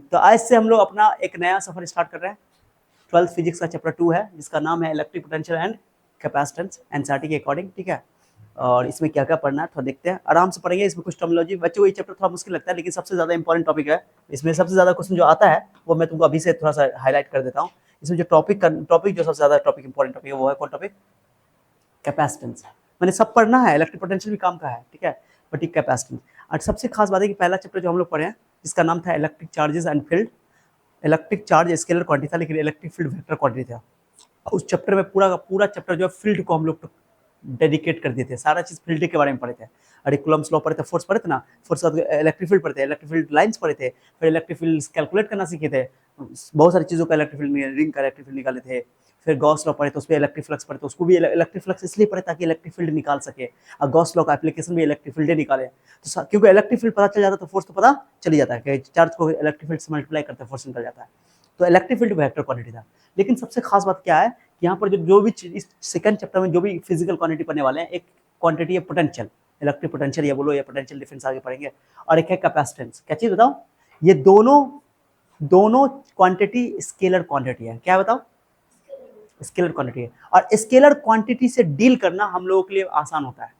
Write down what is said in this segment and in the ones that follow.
तो आज से हम लोग अपना एक नया सफर स्टार्ट कर रहे हैं। 12th फिजिक्स का चैप्टर 2 है जिसका नाम है electric potential and capacitance NCERT के अकॉर्डिंग, ठीक है। और इसमें क्या क्या पढ़ना है थोड़ा देखते हैं, आराम से पढ़ेंगे। इसमें कुछ टर्मिनोलॉजी बच्चों को ये चैप्टर थोड़ा मुश्किल लगता है, लेकिन सबसे ज्यादा इंपॉर्टेंट टॉपिक है। इसमें सबसे ज्यादा क्वेश्चन जो आता है वो मैं तुमको अभी से थोड़ा सा हाईलाइट कर देता हूँ। इसमें जो टॉपिक जो सबसे ज्यादा टॉपिक इंपॉर्टेंट टॉपिक है वो है कौन टॉपिक? कैपेसिटेंस। मैंने सब पढ़ना है, इलेक्ट्रिक पोटेंशियल भी काम का है, ठीक है, बट एक कैपेसिटेंस। और सबसे खास बात है कि पहला चैप्टर जो हम लोग पढ़े हैं जिसका नाम था electric charges and field. Electric charge scalar quantity था, लेकिन इलेक्ट्रिक फील्ड वेक्टर क्वांटिटी था। उस चैप्टर में पूरा का पूरा चैप्टर जो है फील्ड को हम लोग डेडिकेट कर दिए थे, सारा चीज फील्ड के बारे में पढ़े थे। अरे कूलम्ब्स लॉ पढ़े थे, फोर्स पढ़े थे ना, फोर्स इलेक्ट्रिक फील्ड पढ़े थे, इलेक्ट्रिक फील्ड लाइंस पढ़े थे, फिर इलेक्ट्रिक फील्ड कैलकुलेट करना सीखे थे, बहुत सारी चीजों का इलेक्ट्रिक फील्ड, रिंग का इलेक्ट्रिक फील्ड निकाले थे। फिर गॉस लॉ पढ़े थे, उस पर इलेक्ट्रिक फ्लक्स पढ़े थे, उसको भी इलेक्ट्रिक फ्लक्स इसलिए पढ़े ताकि इलेक्ट्रिक फील्ड निकाल सके, और गॉस लॉ का एप्लीकेशन भी इलेक्ट्रिक फील्ड निकाले। तो क्योंकि इलेक्ट्रिक फील्ड पता चल जाता है तो फोर्स तो पता चल जाता है कि चार्ज को इलेक्ट्रिक फील्ड से मल्टीप्लाई करते हैं फोर्स निकल जाता है। तो इलेक्ट्रिक फील्ड वेक्टर क्वांटिटी था। लेकिन सबसे खास बात क्या है कि यहाँ पर जो भी इस सेकंड चैप्टर में जो भी फिजिकल क्वांटिटी पढ़ने वाले हैं, एक क्वांटिटी है पोटेंशियल, इलेक्ट्रिक पोटेंशियल या बोलो या पोटेंशियल डिफरेंस आगे पढ़ेंगे, और एक है कैपेसिटेंस। क्या चीज बताओ? ये दोनों दोनों क्वांटिटी स्केलर क्वांटिटी है। क्या बताओ? स्केलर क्वांटिटी है। और स्केलर क्वांटिटी से डील करना हम लोगों के लिए आसान होता है।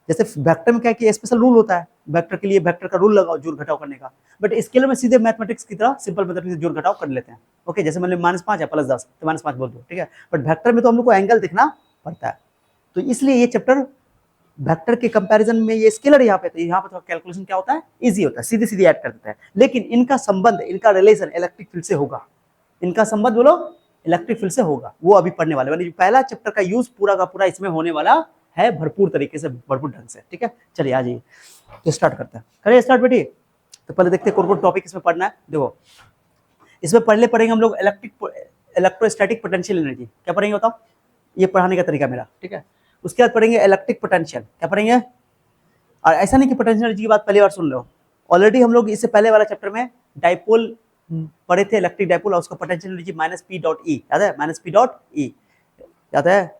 जैसे वेक्टर में क्या कि स्पेशल रूल होता है, वेक्टर के लिए वेक्टर का रूल लगाओ जोड़ घटाव करने का, बट स्केलर में सीधे मैथमेटिक्स की तरह सिंपल मैथमेटिक्स से जोड़ घटाव कर लेते हैं। ओके, जैसे मान लो -5 है +10 तो -5 बोल दो, ठीक है। बट वेक्टर में तो हम लोग को एंगल देखना पड़ता है, तो इसलिए ये चैप्टर वेक्टर के कंपैरिजन में ये स्केलर यहाँ पे, तो यहाँ पे कैलकुलेशन क्या होता है, इजी होता है, सीधे सीधे ऐड कर देता है। लेकिन इनका संबंध, इनका रिलेशन इलेक्ट्रिक फील्ड से होगा, इनका संबंध बोलो इलेक्ट्रिक फील्ड से होगा, वो अभी पढ़ने वाले। यानी पहला चैप्टर का यूज पूरा का पूरा इसमें होने वाला है, भरपूर तरीके से, भरपूर ढंग से, ठीक है। चलिए आ जाइए, तो स्टार्ट करते हैं। करिए स्टार्ट बेटी। तो पहले देखते हैं कौन कौन टॉपिक इसमें पढ़ना है। देखो, इसमें पढ़ने पढ़ेंगे हम लोग इलेक्ट्रोस्टैटिक पोटेंशियल एनर्जी। क्या पढ़ेंगे बताओ? ये पढ़ाने का तरीका मेरा, ठीक है। उसके बाद पढ़ेंगे इलेक्ट्रिक पोटेंशियल। क्या पढ़ेंगे? और ऐसा नहीं कि पोटेंशियल एनर्जी की बात पहली बार सुन लो, ऑलरेडी हम लोग इससे पहले वाला चैप्टर में डाइपोल पढ़े थे, इलेक्ट्रिक डाइपोल, और उसका पोटेंशियल एनर्जी -P.E, याद है? -P.E याद है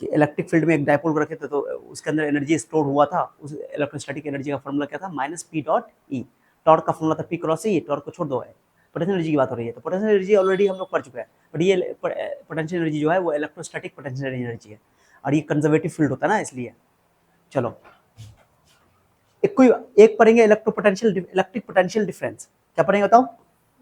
कि इलेक्ट्रिक फील्ड में एक डाइपोल को रखे थे तो उसके अंदर एनर्जी स्टोर हुआ था। उस इलेक्ट्रोस्टैटिक एनर्जी का फॉर्मूला क्या था? -P.E। टॉर्क का फॉर्मूला था P×E, टॉर्क को छोड़ दो, है पोटेंशियल एनर्जी की बात हो रही है। तो पोटेंशियल एनर्जी ऑलरेडी हम लोग पढ़ चुके हैं, बट ये पोटेंशियल एनर्जी जो है वो इलेक्ट्रोस्टैटिक पोटेंशियल एनर्जी है, और ये कंजर्वेटिव फील्ड होता है ना, इसलिए। चलो एक पढ़ेंगे इलेक्ट्रिक पोटेंशियल डिफरेंस। क्या पढ़ेंगे बताओ?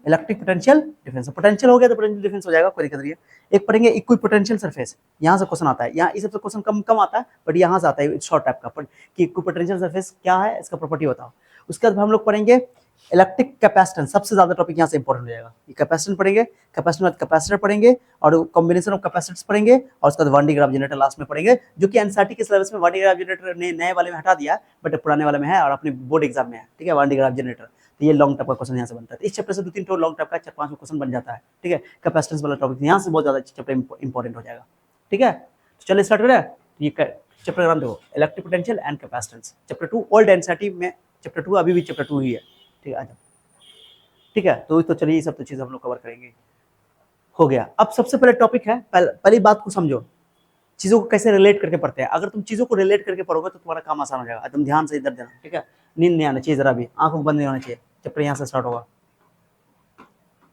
Electric potential difference. पोटेंशियल हो गया तो पोटेंशियल डिफरेंस हो जाएगा, कोई दिक्कत नहीं है। एक पढ़ेंगे इक्विपोटेंशियल सरफेस। यहाँ से क्वेश्चन आता है, यहाँ इस सबसे क्वेश्चन कम कम आता है, बट यहाँ से आता है शॉर्ट टाइप का, कि इक्विपोटेंशियल सरफेस क्या है, इसका प्रॉपर्टी बताओ। उसके बाद हम लोग पढ़ेंगे इलेक्ट्रिक कैपेसिटेंस। सबसे ज्यादा टॉपिक यहाँ से इंपॉर्टेंट हो जाएगा। ये कैपेसिटेंस पढ़ेंगे, कैपेसिटर पढ़ेंगे, और कॉम्बिनेशन ऑफ कैपेसिटर्स पढ़ेंगे, और उसके बाद one D graph generator last में पढ़ेंगे, जो कि एनसीईआरटी के सिलेबस में वन डी ग्राफ जनरेटर ने नए वाले में हटा दिया, बट पुराने वाले में है और अपने बोर्ड एग्जाम में है, ठीक है, वन डी ग्राफ जनरेटर। तो ये लॉन्ग टाइप का क्वेश्चन यहाँ से बनता है। तो इस चैप्टर से 2-3 लॉन्ग टाइप का 4-5 क्वेश्चन बन जाता है, ठीक है। कैपेसिटेंस वाला टॉपिक यहाँ से बहुत ज्यादा चैप्टर इंपॉर्टेंट हो जाएगा, ठीक है। तो चलिए स्टार्ट करें। ये चैप्टर का नाम देखो, electric potential and capacitance, chapter 2। Old NCERT में चैप्टर 2, अभी भी चैप्टर 2 ही है, ठीक है। आ जाओ, ठीक है। तो चलिए ये सब तो चीज हम लोग कवर करेंगे। हो गया। अब सबसे पहले टॉपिक है, पहली बात को समझो, चीजों को कैसे रिलेट करके पढ़ते हैं। अगर तुम चीजों को रिलेट करके पढ़ोगे तो तुम्हारा काम आसान हो जाएगा। तुम ध्यान से इधर देना, ठीक है। नींद नहीं आना चाहिए, जरा भी आंखों बंद नहीं होना चाहिए। चैप्टर यहाँ से स्टार्ट होगा,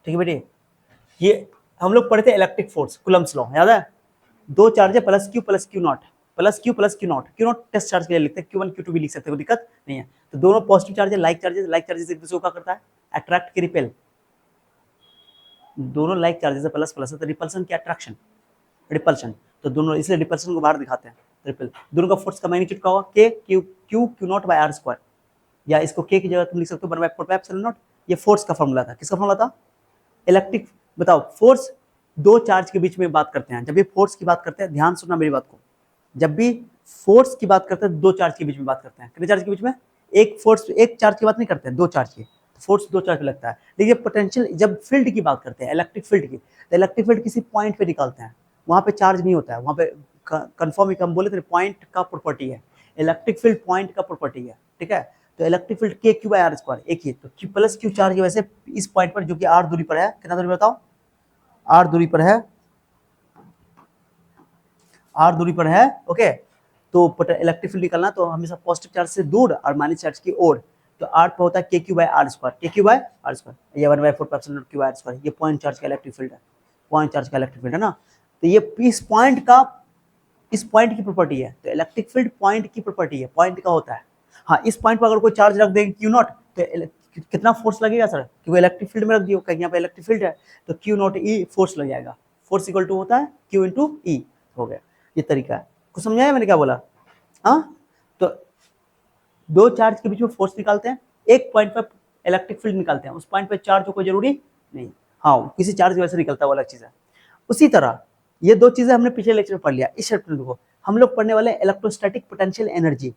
ठीक है बेटी। ये हम लोग पढ़े थे इलेक्ट्रिक फोर्स, कूलम्ब्स लॉ, याद है? दो चार्ज है, +Q+Q0, +Q+Q0। Q0 test charge के लिए लिखते हैं, Q1 Q2 भी लिख सकते हो, दिक्कत नहीं है। तो दोनों पॉजिटिव चार्ज है, लाइक चार्जेस एक दूसरे को क्या करता है? अट्रैक्ट के रिपेल। दोनों लाइक चार्जेस है, प्लस प्लस है, तो रिपल्सन क्या? Attraction, repulsion. तो दोनों, इसलिए रिपल्सन को बाहर दिखाते हैं, रिपेल। दोनों का फोर्स का मैग्नीट्यूड क्या होगा? Q0/r², या इसको K की जगह तुम लिख सकते हो 1/4πε0। ये फोर्स का फॉर्मूला था। किसका फॉर्मूला था? इलेक्ट्रिक। बताओ, फोर्स दो चार्ज के बीच में बात करते हैं। जब भी फोर्स की बात करते हैं, ध्यान सुनना मेरी बात को, जब भी फोर्स की बात करते हैं दो चार्ज के बीच में बात करते हैं। कितने चार्ज के बीच में? एक फोर्स, एक चार्ज की बात नहीं करते हैं, दो चार्ज की। फोर्स दो चार्ज पे लगता है। लेकिन पोटेंशियल, जब फील्ड की बात करते हैं, इलेक्ट्रिक फील्ड की, तो इलेक्ट्रिक फील्ड किसी पॉइंट पे निकालते हैं, वहां पे चार्ज नहीं होता है, वहां पे कंफर्म हम बोले थे पॉइंट का प्रॉपर्टी है, इलेक्ट्रिक फील्ड पॉइंट का प्रॉपर्टी है, ठीक है। तो इलेक्ट्रिक फील्ड KQ/r² एक ही, तो Q+Q चार्ज की वजह से इस पॉइंट पर, जो कि r दूरी पर है, कितना दूरी बताओ? r दूरी पर है, r दूरी पर है, ओके। तो इलेक्ट्रिक फील्ड निकालना तो हमेशा पॉजिटिव चार्ज से दूर और माइनस चार्ज की ओर। तो R पे होता है के क्यू बाई आर स्क्वायर, के क्यू बाई आर स्क्वायर, ये 1/4 क्यू आर स्क्वायर, ये पॉइंट चार्ज का इलेक्ट्रिक फील्ड है, पॉइंट चार्ज का इलेक्ट्रिक फील्ड है ना। तो ये इस पॉइंट की प्रॉपर्टी है, तो इलेक्ट्रिक फील्ड पॉइंट की प्रॉपर्टी है, पॉइंट का होता है। हाँ, इस पॉइंट पर अगर कोई चार्ज रख देंगे क्यू नॉट, तो कितना फोर्स लगेगा सर, क्योंकि इलेक्ट्रिक फील्ड में रख दियो, कहीं यहाँ पे इलेक्ट्रिक फील्ड है, तो क्यू नॉट ई फोर्स लग जाएगा, फोर्स इक्वल टू होता है क्यू इंटू ई, हो गया। ये तरीका है, कुछ समझाया मैंने क्या बोला? हाँ, तो दो चार्ज के बीच में फोर्स निकालते हैं, एक पॉइंट पर इलेक्ट्रिक फील्ड निकालते हैं, उस पॉइंट पर चार्ज हो कोई जरूरी नहीं, हाँ किसी चार्ज की वजह से निकलता है वो अलग चीज है। उसी तरह ये दो चीजें हमने पिछले लेक्चर में पढ़ लिया। इस चैप्टर को हम लोग पढ़ने वाले इलेक्ट्रोस्टैटिक पोटेंशियल एनर्जी।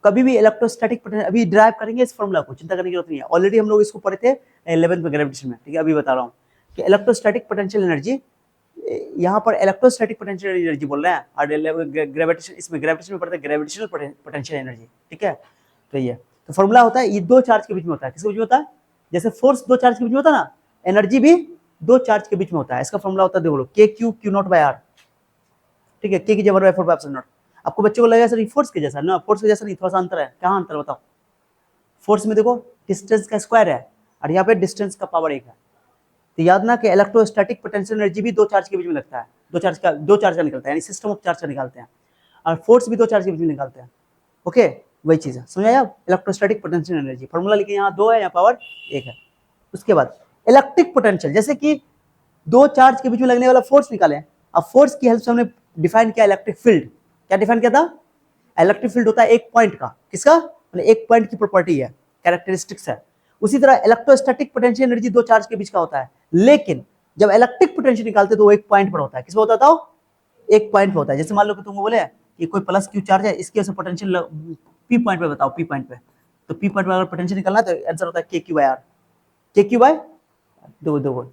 कभी भी इलेक्ट्रोस्टैटिक पोटेंशियल अभी ड्राइव करेंगे, इस फॉर्मूला को चिंता करने की जरूरत नहीं है, ऑलरेडी हम लोग इसको पढ़े थे 11th में ग्रेविटेशन में, ठीक है। अभी बता रहा हूँ कि इलेक्ट्रोस्टैटिक पोटेंशियल एनर्जी, यहाँ पर इलेक्ट्रोस्टैटिक पोटेंशियल एनर्जी बोल रहे हैं, और ग्रेविटेशन, इसमें ग्रेविटेशन में पढ़ते हैं ग्रेविटेशनल पोटेंशियल एनर्जी, ठीक है। तो ये तो फॉर्मूला होता है, ये दो चार्ज के बीच में होता है, किसके बीच में होता है? जैसे फोर्स दो चार्ज के बीच में होता है ना, एनर्जी भी दो चार्ज के बीच में होता है। इसका फॉर्मूला होता है, देखो के क्यू नॉट बाय आर, ठीक है, के की जबर बाय 4/4 आपको बच्चों को लगेगा सर ये फोर्स के जैसा ना, फोर्स के जैसा नहीं, थोड़ा सा अंतर है। कहाँ अंतर बताओ? फोर्स में देखो डिस्टेंस का स्क्वायर है, और यहाँ पे डिस्टेंस का पावर 1 है। तो याद ना कि इलेक्ट्रोस्टैटिक पोटेंशियल एनर्जी भी दो चार्ज के बीच में लगता है, दो चार्ज का निकलता है, यानी सिस्टम ऑफ चार्ज का निकालते हैं, और फोर्स भी दो चार्ज के बीच में निकालते हैं। ओके, वही चीज है, समझ आया? इलेक्ट्रोस्टैटिक पोटेंशियल एनर्जी फॉर्मूला लिखे, यहाँ 2 है, यहाँ पावर 1 है। उसके बाद इलेक्ट्रिक पोटेंशियल, जैसे कि दो चार्ज के बीच में लगने वाला फोर्स निकाले, अब फोर्स की हेल्प से हमने डिफाइन किया इलेक्ट्रिक फील्ड। क्या डिफाइन किया था? इलेक्ट्रिक फील्ड होता है एक पॉइंट का, किसका? मतलब एक पॉइंट की प्रॉपर्टी है, कैरेक्टरिस्टिक्स है। उसी तरह इलेक्ट्रोस्टैटिक पोटेंशियल एनर्जी दो चार्ज के बीच का होता है, लेकिन जब इलेक्ट्रिक पोटेंशियल निकालते तो वो एक पॉइंट पर होता है। किस पर होता था? एक पॉइंट पर होता है। जैसे मान लो कि तुमको बोले कि कोई प्लस क्यू चार्ज है, इसकी वजह से पोटेंशियल पी पॉइंट पे बताओ, पी पॉइंट पे, तो पी पॉइंट पे अगर पोटेंशियल निकालना है तो आंसर होता है के क्यू बाय आर, के क्यू बाय, देखो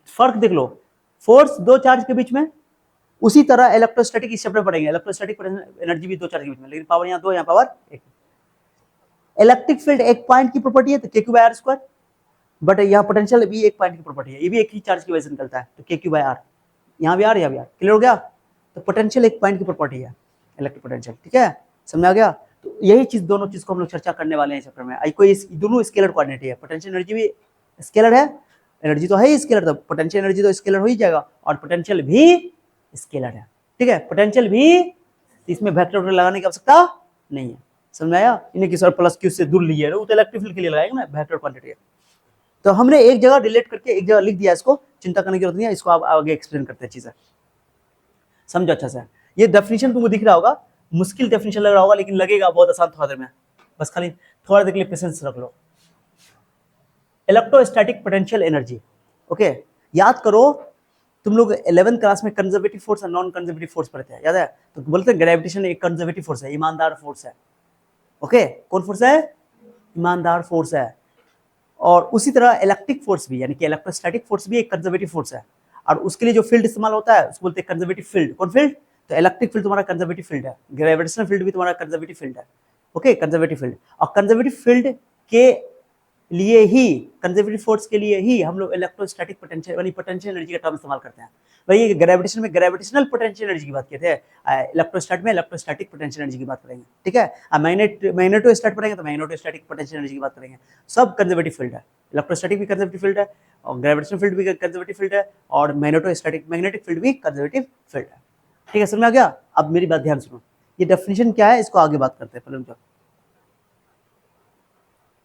फर्क देख लो, फोर्स दो चार्ज के बीच में। उसी तरह इलेक्ट्रोस्टैटिक इस चैप्टर में पढ़ेंगे, इलेक्ट्रोस्टैटिक एनर्जी भी दो चार्ज के बीच में, लेकिन पावर यहाँ 2, यहाँ पावर 1। इलेक्ट्रिक फील्ड एक पॉइंट की प्रॉपर्टी है, तो K Q by R square, but यहाँ पोटेंशियल भी एक पॉइंट की प्रॉपर्टी है, ये भी एक ही चार्ज की वजह से निकलता है, तो के क्यू बाय आर, यहाँ भी आर, यहाँ भी आर। क्लियर हो गया? तो पोटेंशियल एक पॉइंट की प्रॉपर्टी है, इलेक्ट्रिक पोटेंशियल, ठीक है, समझ आ गया? तो यही चीज, दोनों चीज को हम लोग चर्चा करने वाले हैं चैप्टर में। कोई दोनों स्केलर क्वांटिटी है, पोटेंशियल एनर्जी भी स्केलर है, एनर्जी तो है ही स्केलर, तो पोटेंशियल एनर्जी तो स्केलर हो ही जाएगा, और पोटेंशियल भी स्केलर है, ठीक है। पोटेंशियल भी, इसमें वेक्टर लगाने की आवश्यकता नहीं है, समझ में आया? इन्हें कि सर प्लस क्यू से दूर लिए, वो तो इलेक्ट्रिक फील्ड के लिए लगाएगा ना, वेक्टर क्वांटिटी है। तो हमने एक जगह रिलेट करके एक जगह लिख दिया, इसको चिंता करने की जरूरत नहीं है, इसको आप आगे एक्सप्लेन करते हैं चीजें, समझो अच्छा से। ये डेफिनेशन तुमको दिख रहा होगा, मुश्किल डेफिनेशन लग रहा होगा, लेकिन लगेगा बहुत आसान थोड़ा देर में, बस खाली थोड़ा देर के लिए पेशेंस रख लो। इलेक्ट्रोस्टैटिक पोटेंशियल एनर्जी, ओके, याद करो तुम लोग 11th क्लास में कंजर्वेटिव फोर्स और नॉन कंजर्वेटिव फोर्स पढ़ते हैं, याद है? तो बोलते हैं ग्रेविटेशन एक कंजर्वेटिव फोर्स है, ईमानदार फोर्स है। ओके, कौन फोर्स है? ईमानदार फोर्स है। और उसी तरह इलेक्ट्रिक फोर्स भी, यानी कि इलेक्ट्रोस्टैटिक फोर्स भी एक कंजर्वेटिव फोर्स है, और उसके लिए जो फील्ड इस्तेमाल होता है उसको बोलते हैं कंजर्वेटिव फील्ड। कौन फील्ड? तो इलेक्ट्रिक फील्ड तुम्हारा कंजर्वेटिव फील्ड है, ग्रेविटेशनल फील्ड भी तुम्हारा कंजर्वेटिव फील्ड है। ओके, कंजर्वेटिव फील्ड, और कंजर्वेटिव फील्ड के लिए ही, कंजर्वेटिव फोर्स के लिए ही हम लोग इलेक्ट्रोस्टैटिक पोटेंशियल यानी पोटेंशियल एनर्जी का टर्म इस्तेमाल करते हैं। वही ग्रेविटेशन में ग्रेविटेशनल पोटेंशियल एनर्जी की बात किए थे, इलेक्ट्रोस्टैट में इलेक्ट्रोस्टैटिक पोटेंशियल एनर्जी की बात करेंगे, ठीक है। मैग्नेटोस्टैट पढ़ेंगे तो मैग्नेटोस्टैटिक पोटेंशियल एनर्जी की बात करेंगे। सब कंजर्वेटिव फील्ड है, इलेक्ट्रोस्टैटिक भी कंजर्वेटिव फील्ड है, और ग्रेविटेशनल फील्ड भी कंजर्वेटिव फील्ड है, और मैग्नेटिक फील्ड भी कंजर्वेटिव फील्ड है, ठीक है, समझ में आ गया? अब मेरी बात ध्यान सुनो, ये डेफिनेशन क्या है इसको आगे बात करते हैं, पहले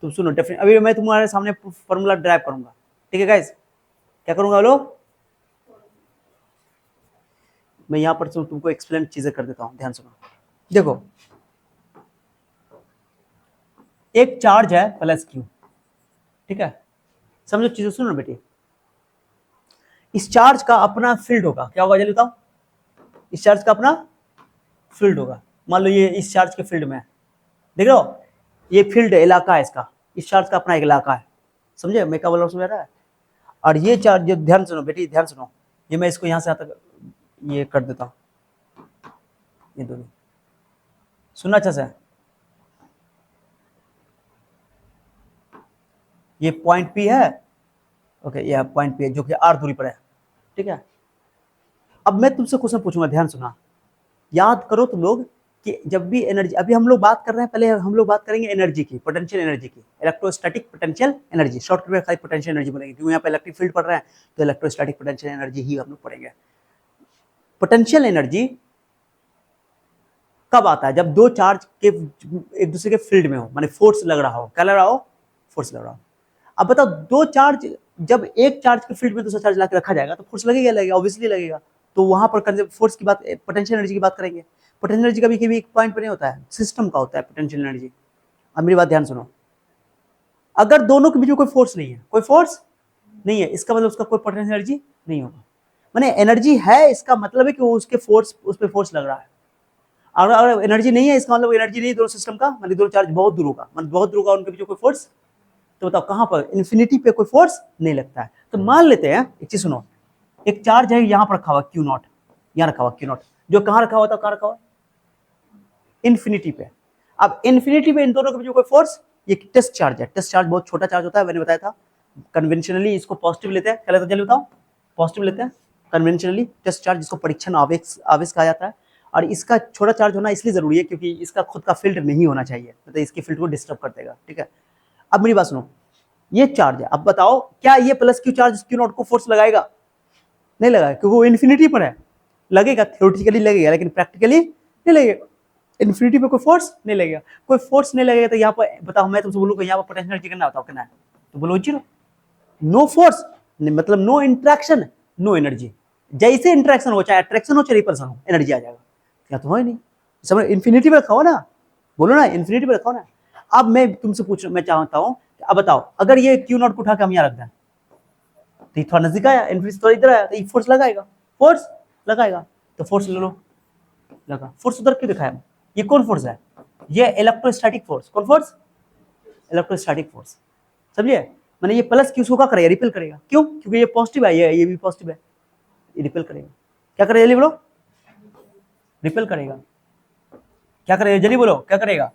तुम सुनो डेफिनेशन। अभी मैं तुम्हारे सामने फॉर्मूला ड्राइव करूंगा, ठीक है गाइस? क्या करूंगा बोलो? मैं यहां पर तुमको एक्सप्लेन चीजें कर देता हूं, ध्यान सुनो। देखो, एक चार्ज है प्लस क्यू, ठीक है, समझो चीजें, सुनो बेटी। इस चार्ज का अपना फील्ड होगा, क्या होगा जल्दी बताओ? इस चार्ज का अपना फील्ड होगा। मान लो ये इस चार्ज के फील्ड में है, देख रहे हो, ये फील्ड इलाका है इसका, इस चार्ज का अपना एक इलाका है, समझे मैं क्या बोल रहा हूँ? समझ रहा है? और ये चार्ज, जो ध्यान सुनो बेटी, ध्यान सुनो, ये मैं इसको यहां से तक ये कर देता हूं, ये दोनों सुनना अच्छा से। ये पॉइंट पी है, ओके, ये पॉइंट पी है जो कि आर दूरी पर है, ठीक है। अब मैं तुमसे क्वेश्चन पूछूंगा, ध्यान सुना, याद करो तुम लोग कि जब भी एनर्जी, अभी हम लोग बात कर रहे हैं, पहले हम लोग बात करेंगे एनर्जी की, पोटेंशियल एनर्जी की, इलेक्ट्रोस्टैटिक पोटेंशियल एनर्जी, शॉर्ट में खाली पोटेंशियल एनर्जी बोलेंगे क्योंकि यहाँ पे इलेक्ट्रिक फील्ड पढ़ रहे हैं तो इलेक्ट्रोस्टैटिक पोटेंशियल एनर्जी ही हम लोग पढ़ेंगे। पोटेंशियल एनर्जी कब आता है? जब दो चार्ज के एक दूसरे के फील्ड में हो, माने फोर्स लग रहा हो। क्या लग रहा हो? फोर्स लग रहा हो। अब बताओ, दो चार्ज, जब एक चार्ज के फील्ड में दूसरा चार्ज लाके रखा जाएगा तो फोर्स लगेगा, ऑब्वियसली लगेगा। तो वहां पर फोर्स की बात, पोटेंशियल एनर्जी की बात करेंगे। पोटेंशियल एनर्जी कभी कभी एक पॉइंट पर नहीं होता है, सिस्टम का होता है पोटेंशियल एनर्जी। अब मेरी बात ध्यान सुनो, अगर दोनों के बीच में कोई फोर्स नहीं है, कोई फोर्स नहीं है, इसका मतलब उसका कोई पोटेंशियल एनर्जी नहीं होगा। माने एनर्जी है, इसका मतलब है कि वो उसके फोर्स, उस पर फोर्स लग रहा है। अगर एनर्जी नहीं है, इसका मतलब एनर्जी नहीं दोनों सिस्टम का, मतलब दोनों चार्ज बहुत दूर होगा, मतलब बहुत दूर होगा, उनके बीच कोई फोर्स। तो बताओ कहां पर? इन्फिनिटी पे कोई फोर्स नहीं लगता है। तो मान लेते हैं, एक चीज सुनो, एक चार्ज है यहाँ पर रखा हुआ Q0, यहाँ रखा हुआ Q0, जो कहाँ रखा हुआ था? कहाँ रखा हुआ? इन्फिनिटी पे। अब इन्फिनिटी पे इन दोनों के बीच कोई फोर्स, ये टेस्ट चार्ज है। टेस्ट चार्ज बहुत छोटा चार्ज होता है, मैंने बताया था। कन्वेंशनली इसको पॉजिटिव लेते हैं, क्या लेते हैं जल्दी बताओ? पॉजिटिव लेते हैं कन्वेंशनली टेस्ट चार्ज, जिसको परीक्षण आवेश कहा जाता है। और इसका छोटा चार्ज होना इसलिए जरूरी है क्योंकि इसका खुद का फील्ड नहीं होना चाहिए, मतलब इसके फील्ड को डिस्टर्ब कर देगा, ठीक है। अब मेरी बात सुनो, ये चार्ज है, अब बताओ क्या ये प्लस क्यू चार्ज Q0 को फोर्स लगाएगा? नहीं लगाएगा, क्योंकि वो इन्फिनिटी पर है। लगेगा थ्योरेटिकली लगेगा, लेकिन प्रैक्टिकली नहीं लगेगा। इन्फिनिटी पे कोई फोर्स नहीं लगेगा, कोई फोर्स नहीं लगेगा। तो यहाँ पर बताओ, मैं तुमसे बोलूँ यहाँ पर पोटेंशियल एनर्जी कितना बताओ, कितना है? तो बोलो जीरो। नो फोर्स मतलब नो इंटरेक्शन, नो एनर्जी। जैसे इंटरेक्शन हो, चाहे अट्रैक्शन हो चाहे रिपल्सन हो, एनर्जी आ जाएगा। क्या तो हो ही नहीं, समझ? इन्फिनिटी पे रखा हो ना, बोलो ना, इन्फिनिटी पे रखा हो ना। अब मैं तुमसे पूछ, मैं चाहता हूँ, अब बताओ अगर ये Q0 को उठा के हम यहाँ रख दें, तो ये थोड़ा नजदीक आया, इन्फिनिटी थोड़ा इधर आया, तो ये फोर्स लगाएगा, फोर्स लगाएगा। तो फोर्स ले लो, लगा। फोर्स उधर क्यों दिखाया? ये कौन फोर्स है? ये इलेक्ट्रोस्टैटिक फोर्स। कौन फोर्स? इलेक्ट्रोस्टैटिक फोर्स, समझिए। मैंने ये प्लस क्यू को क्या करेगा? रिपेल करेगा। क्यों? क्योंकि ये पॉजिटिव है, ये भी पॉजिटिव है, ये रिपेल करेगा। क्या करेगा जल्दी बोलो? रिपेल करेगा। क्या करेगा जल्दी बोलो? क्या करेगा?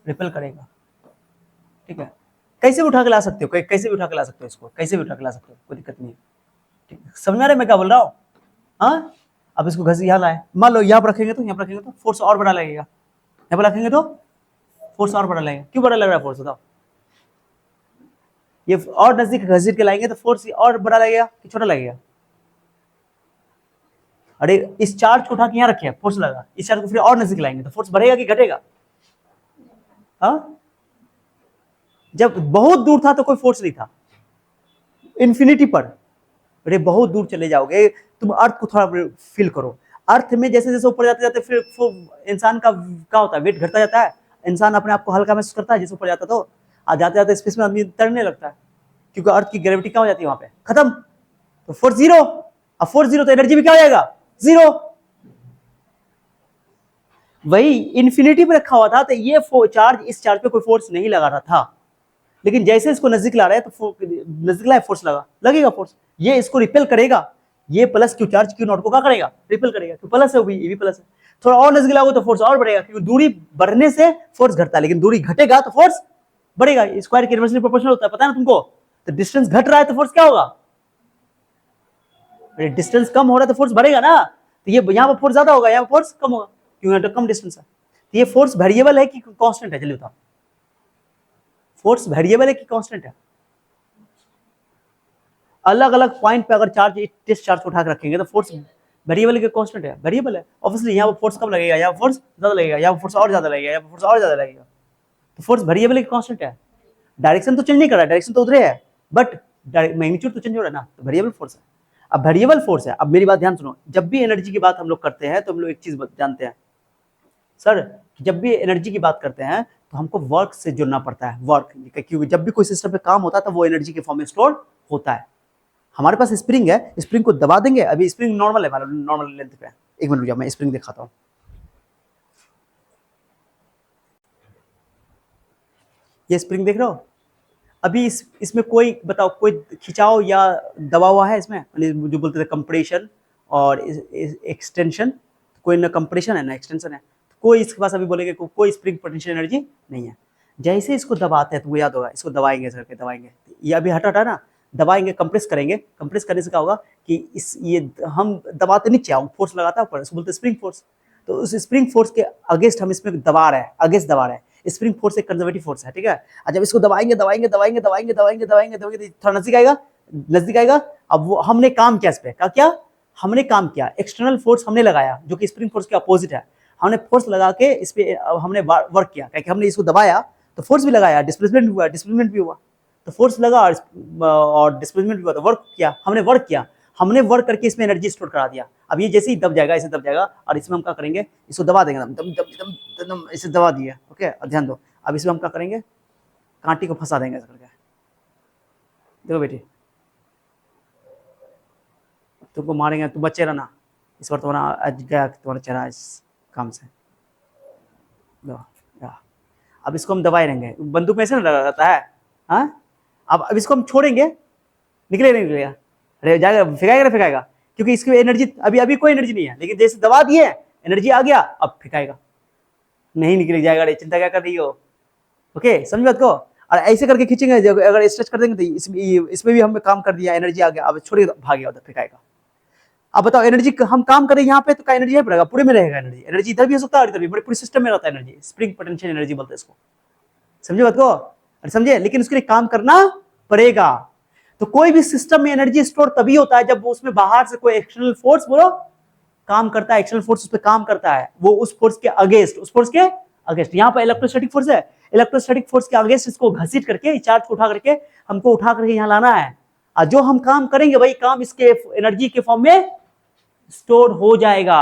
रिपेल करेगा, ठीक है। कैसे भी उठा के ला सकते हो, कैसे भी उठा के ला सकते हो इसको, कैसे भी उठा के ला सकते हो, कोई दिक्कत नहीं है, ठीक है। समझ आ रहे मैं क्या बोल रहा हूँ? हाँ, अब इसको घसी यहाँ लाए, मान लो यहाँ पर रखेंगे तो, यहाँ पर रखेंगे तो फोर्स और बड़ा लगेगा, यहाँ पर रखेंगे तो फोर्स और बड़ा लगेगा। क्यों बड़ा लग रहा है फोर्स? बताओ। ये और नजदीक घसीट के लाएंगे तो फोर्स और बड़ा लगेगा कि छोटा लगेगा? अरे इस चार्ज को उठा के यहाँ रखे, फोर्स लगा, इस चार्ज को फिर और नजदीक लाएंगे तो फोर्स बढ़ेगा कि घटेगा? हाँ, जब बहुत दूर था तो कोई फोर्स नहीं था, इन्फिनिटी पर, अरे बहुत दूर चले जाओगे, तुम अर्थ को थोड़ा फील करो। अर्थ में जैसे जैसे ऊपर जाते जाते फिर इंसान का क्या होता है? वेट घटता जाता है, इंसान अपने आप को हल्का महसूस करता है जैसे ऊपर जाता, तो आज जाते जाते स्पेस में आदमी तैरने लगता है, क्योंकि अर्थ की ग्रेविटी क्या हो जाती है वहां पे? खत्म। तो फोर्स जीरो। अब फोर्स जीरो तो एनर्जी भी क्या हो जाएगा? जीरो। वही इन्फिनिटी पे रखा हुआ था, तो ये चार्ज, इस चार्ज पे कोई फोर्स नहीं लगा रहा था, लेकिन जैसे इसको नजदीक ला रहा है तो नजदीक लाए, फोर्स लगेगा फोर्स, ये इसको रिपेल करेगा। ये प्लस क्यू चार्ज Q0 को क्या करेगा? रिपेल करेगा, क्यों? प्लस है, ये भी प्लस है। थोड़ा और नजदीक लाओगे तो फोर्स और बढ़ेगा, क्योंकि दूरी बढ़ने से फोर्स घटता है, लेकिन दूरी घटेगा तो फोर्स बढ़ेगा। स्क्वायर की इनवर्सली प्रोपोर्शनल होता है, पता है ना तुमको? तो डिस्टेंस घट रहा है तो फोर्स क्या होगा? डिस्टेंस कम हो रहा है तो फोर्स बढ़ेगा ना। तो ये यहाँ पर फोर्स ज्यादा होगा, यहाँ पर फोर्स कम होगा, क्योंकि कम डिस्टेंस है। तो ये फोर्स वेरिएबल है कि कांस्टेंट है? जल्दी बताओ, फोर्स वेरिएबल है कि कांस्टेंट है? अलग अलग पॉइंट पे अगर चार्ज, टेस्ट चार्ज उठा के रखेंगे तो फोर्स वेरिएबल के कांस्टेंट है, वेरिएबल है। ऑब्वियसली यहाँ पर फोर्स कम लगेगा, यहाँ फोर्स ज्यादा लगेगा, यहाँ फोर्स और ज्यादा लगेगा, यहाँ फोर्स और ज्यादा लगेगा। तो फोर्स वेरिएबल के कांस्टेंट है। डायरेक्शन तो चेंज नहीं कर रहा है, डायरेक्शन तो उधरे है, बट मैग्नीट्यूड तो चेंज हो रहा है ना, तो वेरिएबल फोर्स है। अब वेरिएबल फोर्स है। अब मेरी बात ध्यान सुनो, जब भी एनर्जी की बात हम लोग करते हैं तो हम लोग एक चीज जानते हैं सर, जब भी एनर्जी की बात करते हैं तो हमको वर्क से जुड़ना पड़ता है, वर्क, क्योंकि जब भी कोई सिस्टम पे काम होता है तो वो एनर्जी के फॉर्म में स्टोर होता है। हमारे पास स्प्रिंग है, स्प्रिंग को दबा देंगे, अभी स्प्रिंग नॉर्मल है, नॉर्मल लेंथ पे है। एक मिनट रुकिए, मैं स्प्रिंग दिखाता हूँ। ये स्प्रिंग देख रहे हो? अभी इसमें कोई बताओ, कोई खिंचाव या दबा हुआ है इसमें? जो बोलते थे कंप्रेशन और एक्सटेंशन, कोई ना कंप्रेशन है ना एक्सटेंशन है, कोई इसके पास अभी बोलेंगे कोई स्प्रिंग पोटेंशियल एनर्जी नहीं है। जैसे इसको दबाते हैं तो वो याद होगा, इसको दबाएंगे सर के, दबाएंगे, ये अभी हटा ना, दबाएंगे, कंप्रेस करेंगे, कंप्रेस करने से क्या होगा कि ये हम दबाते नीचे आओ, फोर्स लगाता है ऊपर, इसको बोलते हैं स्प्रिंग फोर्स। तो उस स्प्रिंग फोर्स के अगेंस्ट हम इसमें दबा रहे हैं, अगेंस्ट दबा रहे हैं। स्प्रिंग फोर्स एक कंजर्वेटिव फोर्स है, ठीक है। और जब इसको दबाएंगे दबाएंगे दबाएंगे दबाएंगे दबाएंगे दबाएंगे दबाएंगे थोड़ा नजदीक आएगा, नजदीक आएगा। अब वो हमने काम किया इस पे, क्या हमने काम किया, एक्सटर्नल फोर्स हमने लगाया जो कि स्प्रिंग फोर्स के अपोजिट है। हमने फोर्स लगा के इस पे हमने वर्क किया, क्योंकि हमने इसको दबाया तो फोर्स भी लगाया, डिस्प्लेसमेंट भी हुआ, डिस्प्लेसमेंट भी हुआ, तो फोर्स लगा और डिस्प्लेसमेंट भी हुआ, तो वर्क किया, हमने वर्क किया, हमने वर्क करके इसमें एनर्जी स्टोर करा दिया। अब ये जैसे ही दब जाएगा, इसे दब जाएगा, और इसमें हम क्या करेंगे, इसको दबा देंगे, दम दम दम दम इसे दबा दिया, ओके। ध्यान दो, अब इसमें हम क्या करेंगे, कांटे को फंसा देंगे ऐसा करके। देखो बेटी, तुमको मारेंगे, तुम बच्चे रहना, इस बार तुम्हारा आज गया तुम्हारा चेहरा इस काम से। अब इसको हम दबाए रहेंगे, बंदूक में से ना रहता है, हाँ। अब इसको हम छोड़ेंगे, निकलेगा नहीं निकलेगा, अरे जाएगा, फेंकाएगा ना फेंकाएगा, क्योंकि इसकी एनर्जी अभी कोई एनर्जी नहीं है, लेकिन जैसे दबा दिए एनर्जी आ गया, अब फेंकाएगा, नहीं निकल जाएगा। अरे चिंता क्या कर रही हो, ओके, समझ बात को। और ऐसे करके खींचेंगे, अगर स्ट्रेच कर देंगे तो इसमें भी हमने काम कर दिया, एनर्जी आ गया, अब छोड़िए भाग गया उधर, फेंकाएगा। अब बताओ, एनर्जी हम काम करें यहाँ पे तो क्या एनर्जी है पड़ेगा, पूरे में रहेगा एनर्जी, एनर्जी इधर भी हो सकता है और इधर भी, बड़े पूरे सिस्टम में रहता है एनर्जी, स्प्रिंग पोटेंशियल एनर्जी बोलते हैं इसको, समझे बात को, अरे समझे। लेकिन उसके लिए काम करना पड़ेगा। तो कोई भी सिस्टम में एनर्जी स्टोर तभी होता है जब उसमें बाहर से कोई एक्सटर्नल फोर्स बोलो काम करता है, एक्सटर्नल फोर्स उस पर काम करता है, वो उस फोर्स के अगेंस्ट, उस फोर्स के अगेंस्ट। यहाँ पर इलेक्ट्रोस्टैटिक फोर्स है, इलेक्ट्रोस्टैटिक फोर्स के अगेंस्ट इसको घसीट करके, चार्ज को उठा करके हमको उठा करके यहाँ लाना है, और जो हम काम करेंगे वही काम इसके एनर्जी के फॉर्म में स्टोर हो जाएगा,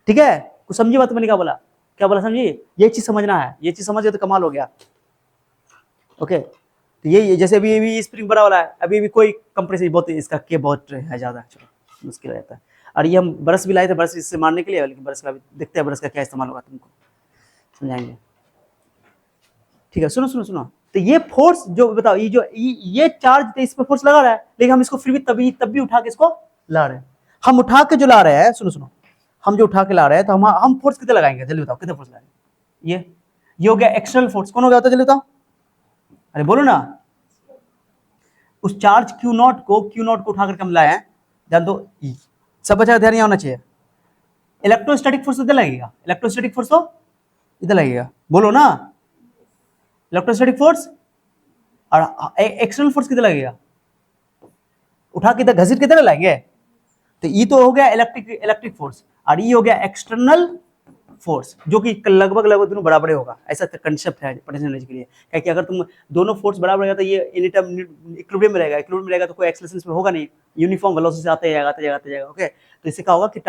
ठीक है। कुछ समझी बात मैंने क्या बोला समझी, ये चीज समझना है, ये चीज समझ गए तो कमाल हो गया, ओके। तो ये जैसे अभी स्प्रिंग बड़ा वाला है, अभी कोई कंप्रेसर बहुत इसका के बहुत है ज्यादा, चलो मुश्किल रहता है। और ये हम ब्रश भी लाए थे, ब्रश इससे मारने के लिए, लेकिन ब्रश का देखते हैं ब्रश का क्या इस्तेमाल होगा, तुमको समझाएंगे, ठीक है। सुनो सुनो सुनो, तो ये फोर्स जो बताओ, ये चार्ज इस पर फोर्स लगा रहा है, लेकिन हम इसको फिर भी तब भी उठा के इसको ला रहे हैं। हम उठा के जो ला रहे हैं, सुनो सुनो, हम जो उठा के ला रहे हैं, तो हम फोर्स कितने लगाएंगे, जल्दी बताओ कितने फोर्स लगाएंगे। ये हो गया एक्सटर्नल फोर्स, कौन हो गया होता है, जल्दी बताओ, अरे बोलो ना। उस चार्ज Q0 को उठा करके हम लाए हैं, जान दो, सब बच्चा ध्यान नहीं होना चाहिए। इलेक्ट्रोस्टैटिक फोर्स इधर लगेगा, इलेक्ट्रोस्टैटिक फोर्स तो इधर लगेगा, बोलो ना, इलेक्ट्रोस्टैटिक फोर्स, और एक्सटर्नल फोर्स किधर लगेगा, उठा के इधर घसीट किधर लाएंगे, तो ये तो हो गया इलेक्ट्रिक फोर्स, और ये हो गया एक्सटर्नल फोर्स, जो कि लगभग दोनों बराबर होगा, ऐसा कंसेप्ट है पोटेंशियल एनर्जी के लिए। क्योंकि अगर तुम दोनों फोर्स बराबर रहेगा तो ये एनी टाइम इक्विलिब्रियम में रहेगा, इक्विलिब्रियम में रहेगा तो कोई एक्सेलरेशन होगा नहीं, यूनिफॉर्म वेलोसिटी से आते जाएगा, ओके। तो इससे क्या होगा कि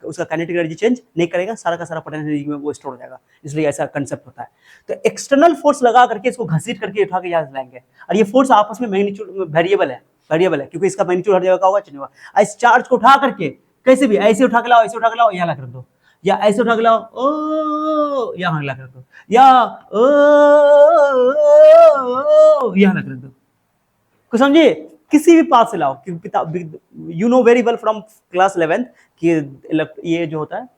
उसका काइनेटिक एनर्जी चेंज नहीं करेगा, सारा का सारा पोटेंशियल एनर्जी में वो स्टोर हो जाएगा, इसलिए ऐसा कंसेप्ट होता है। तो एक्सटर्नल फोर्स लगा करके इसको घसीट करके उठा के यहाँ लाएंगे, और ये फोर्स आपस में मैग्नीट्यूड वेरिएबल है, क्योंकि इसका मैग्नीट्यूड हर जगह का होगा, चेंज होगा। इस चार्ज को उठा करके कैसे भी ऐसे उठा के लाओ, ऐसे उठा के लाओ, यहाँ ला कर दो, या ऐसे उठा के लाओ, ओ यहाँ ला कर दो, या ओ यहाँ ला कर दो, कुछ समझिए, किसी भी पाथ से लाओ, क्योंकि you know very well from class 11 कि ये जो होता है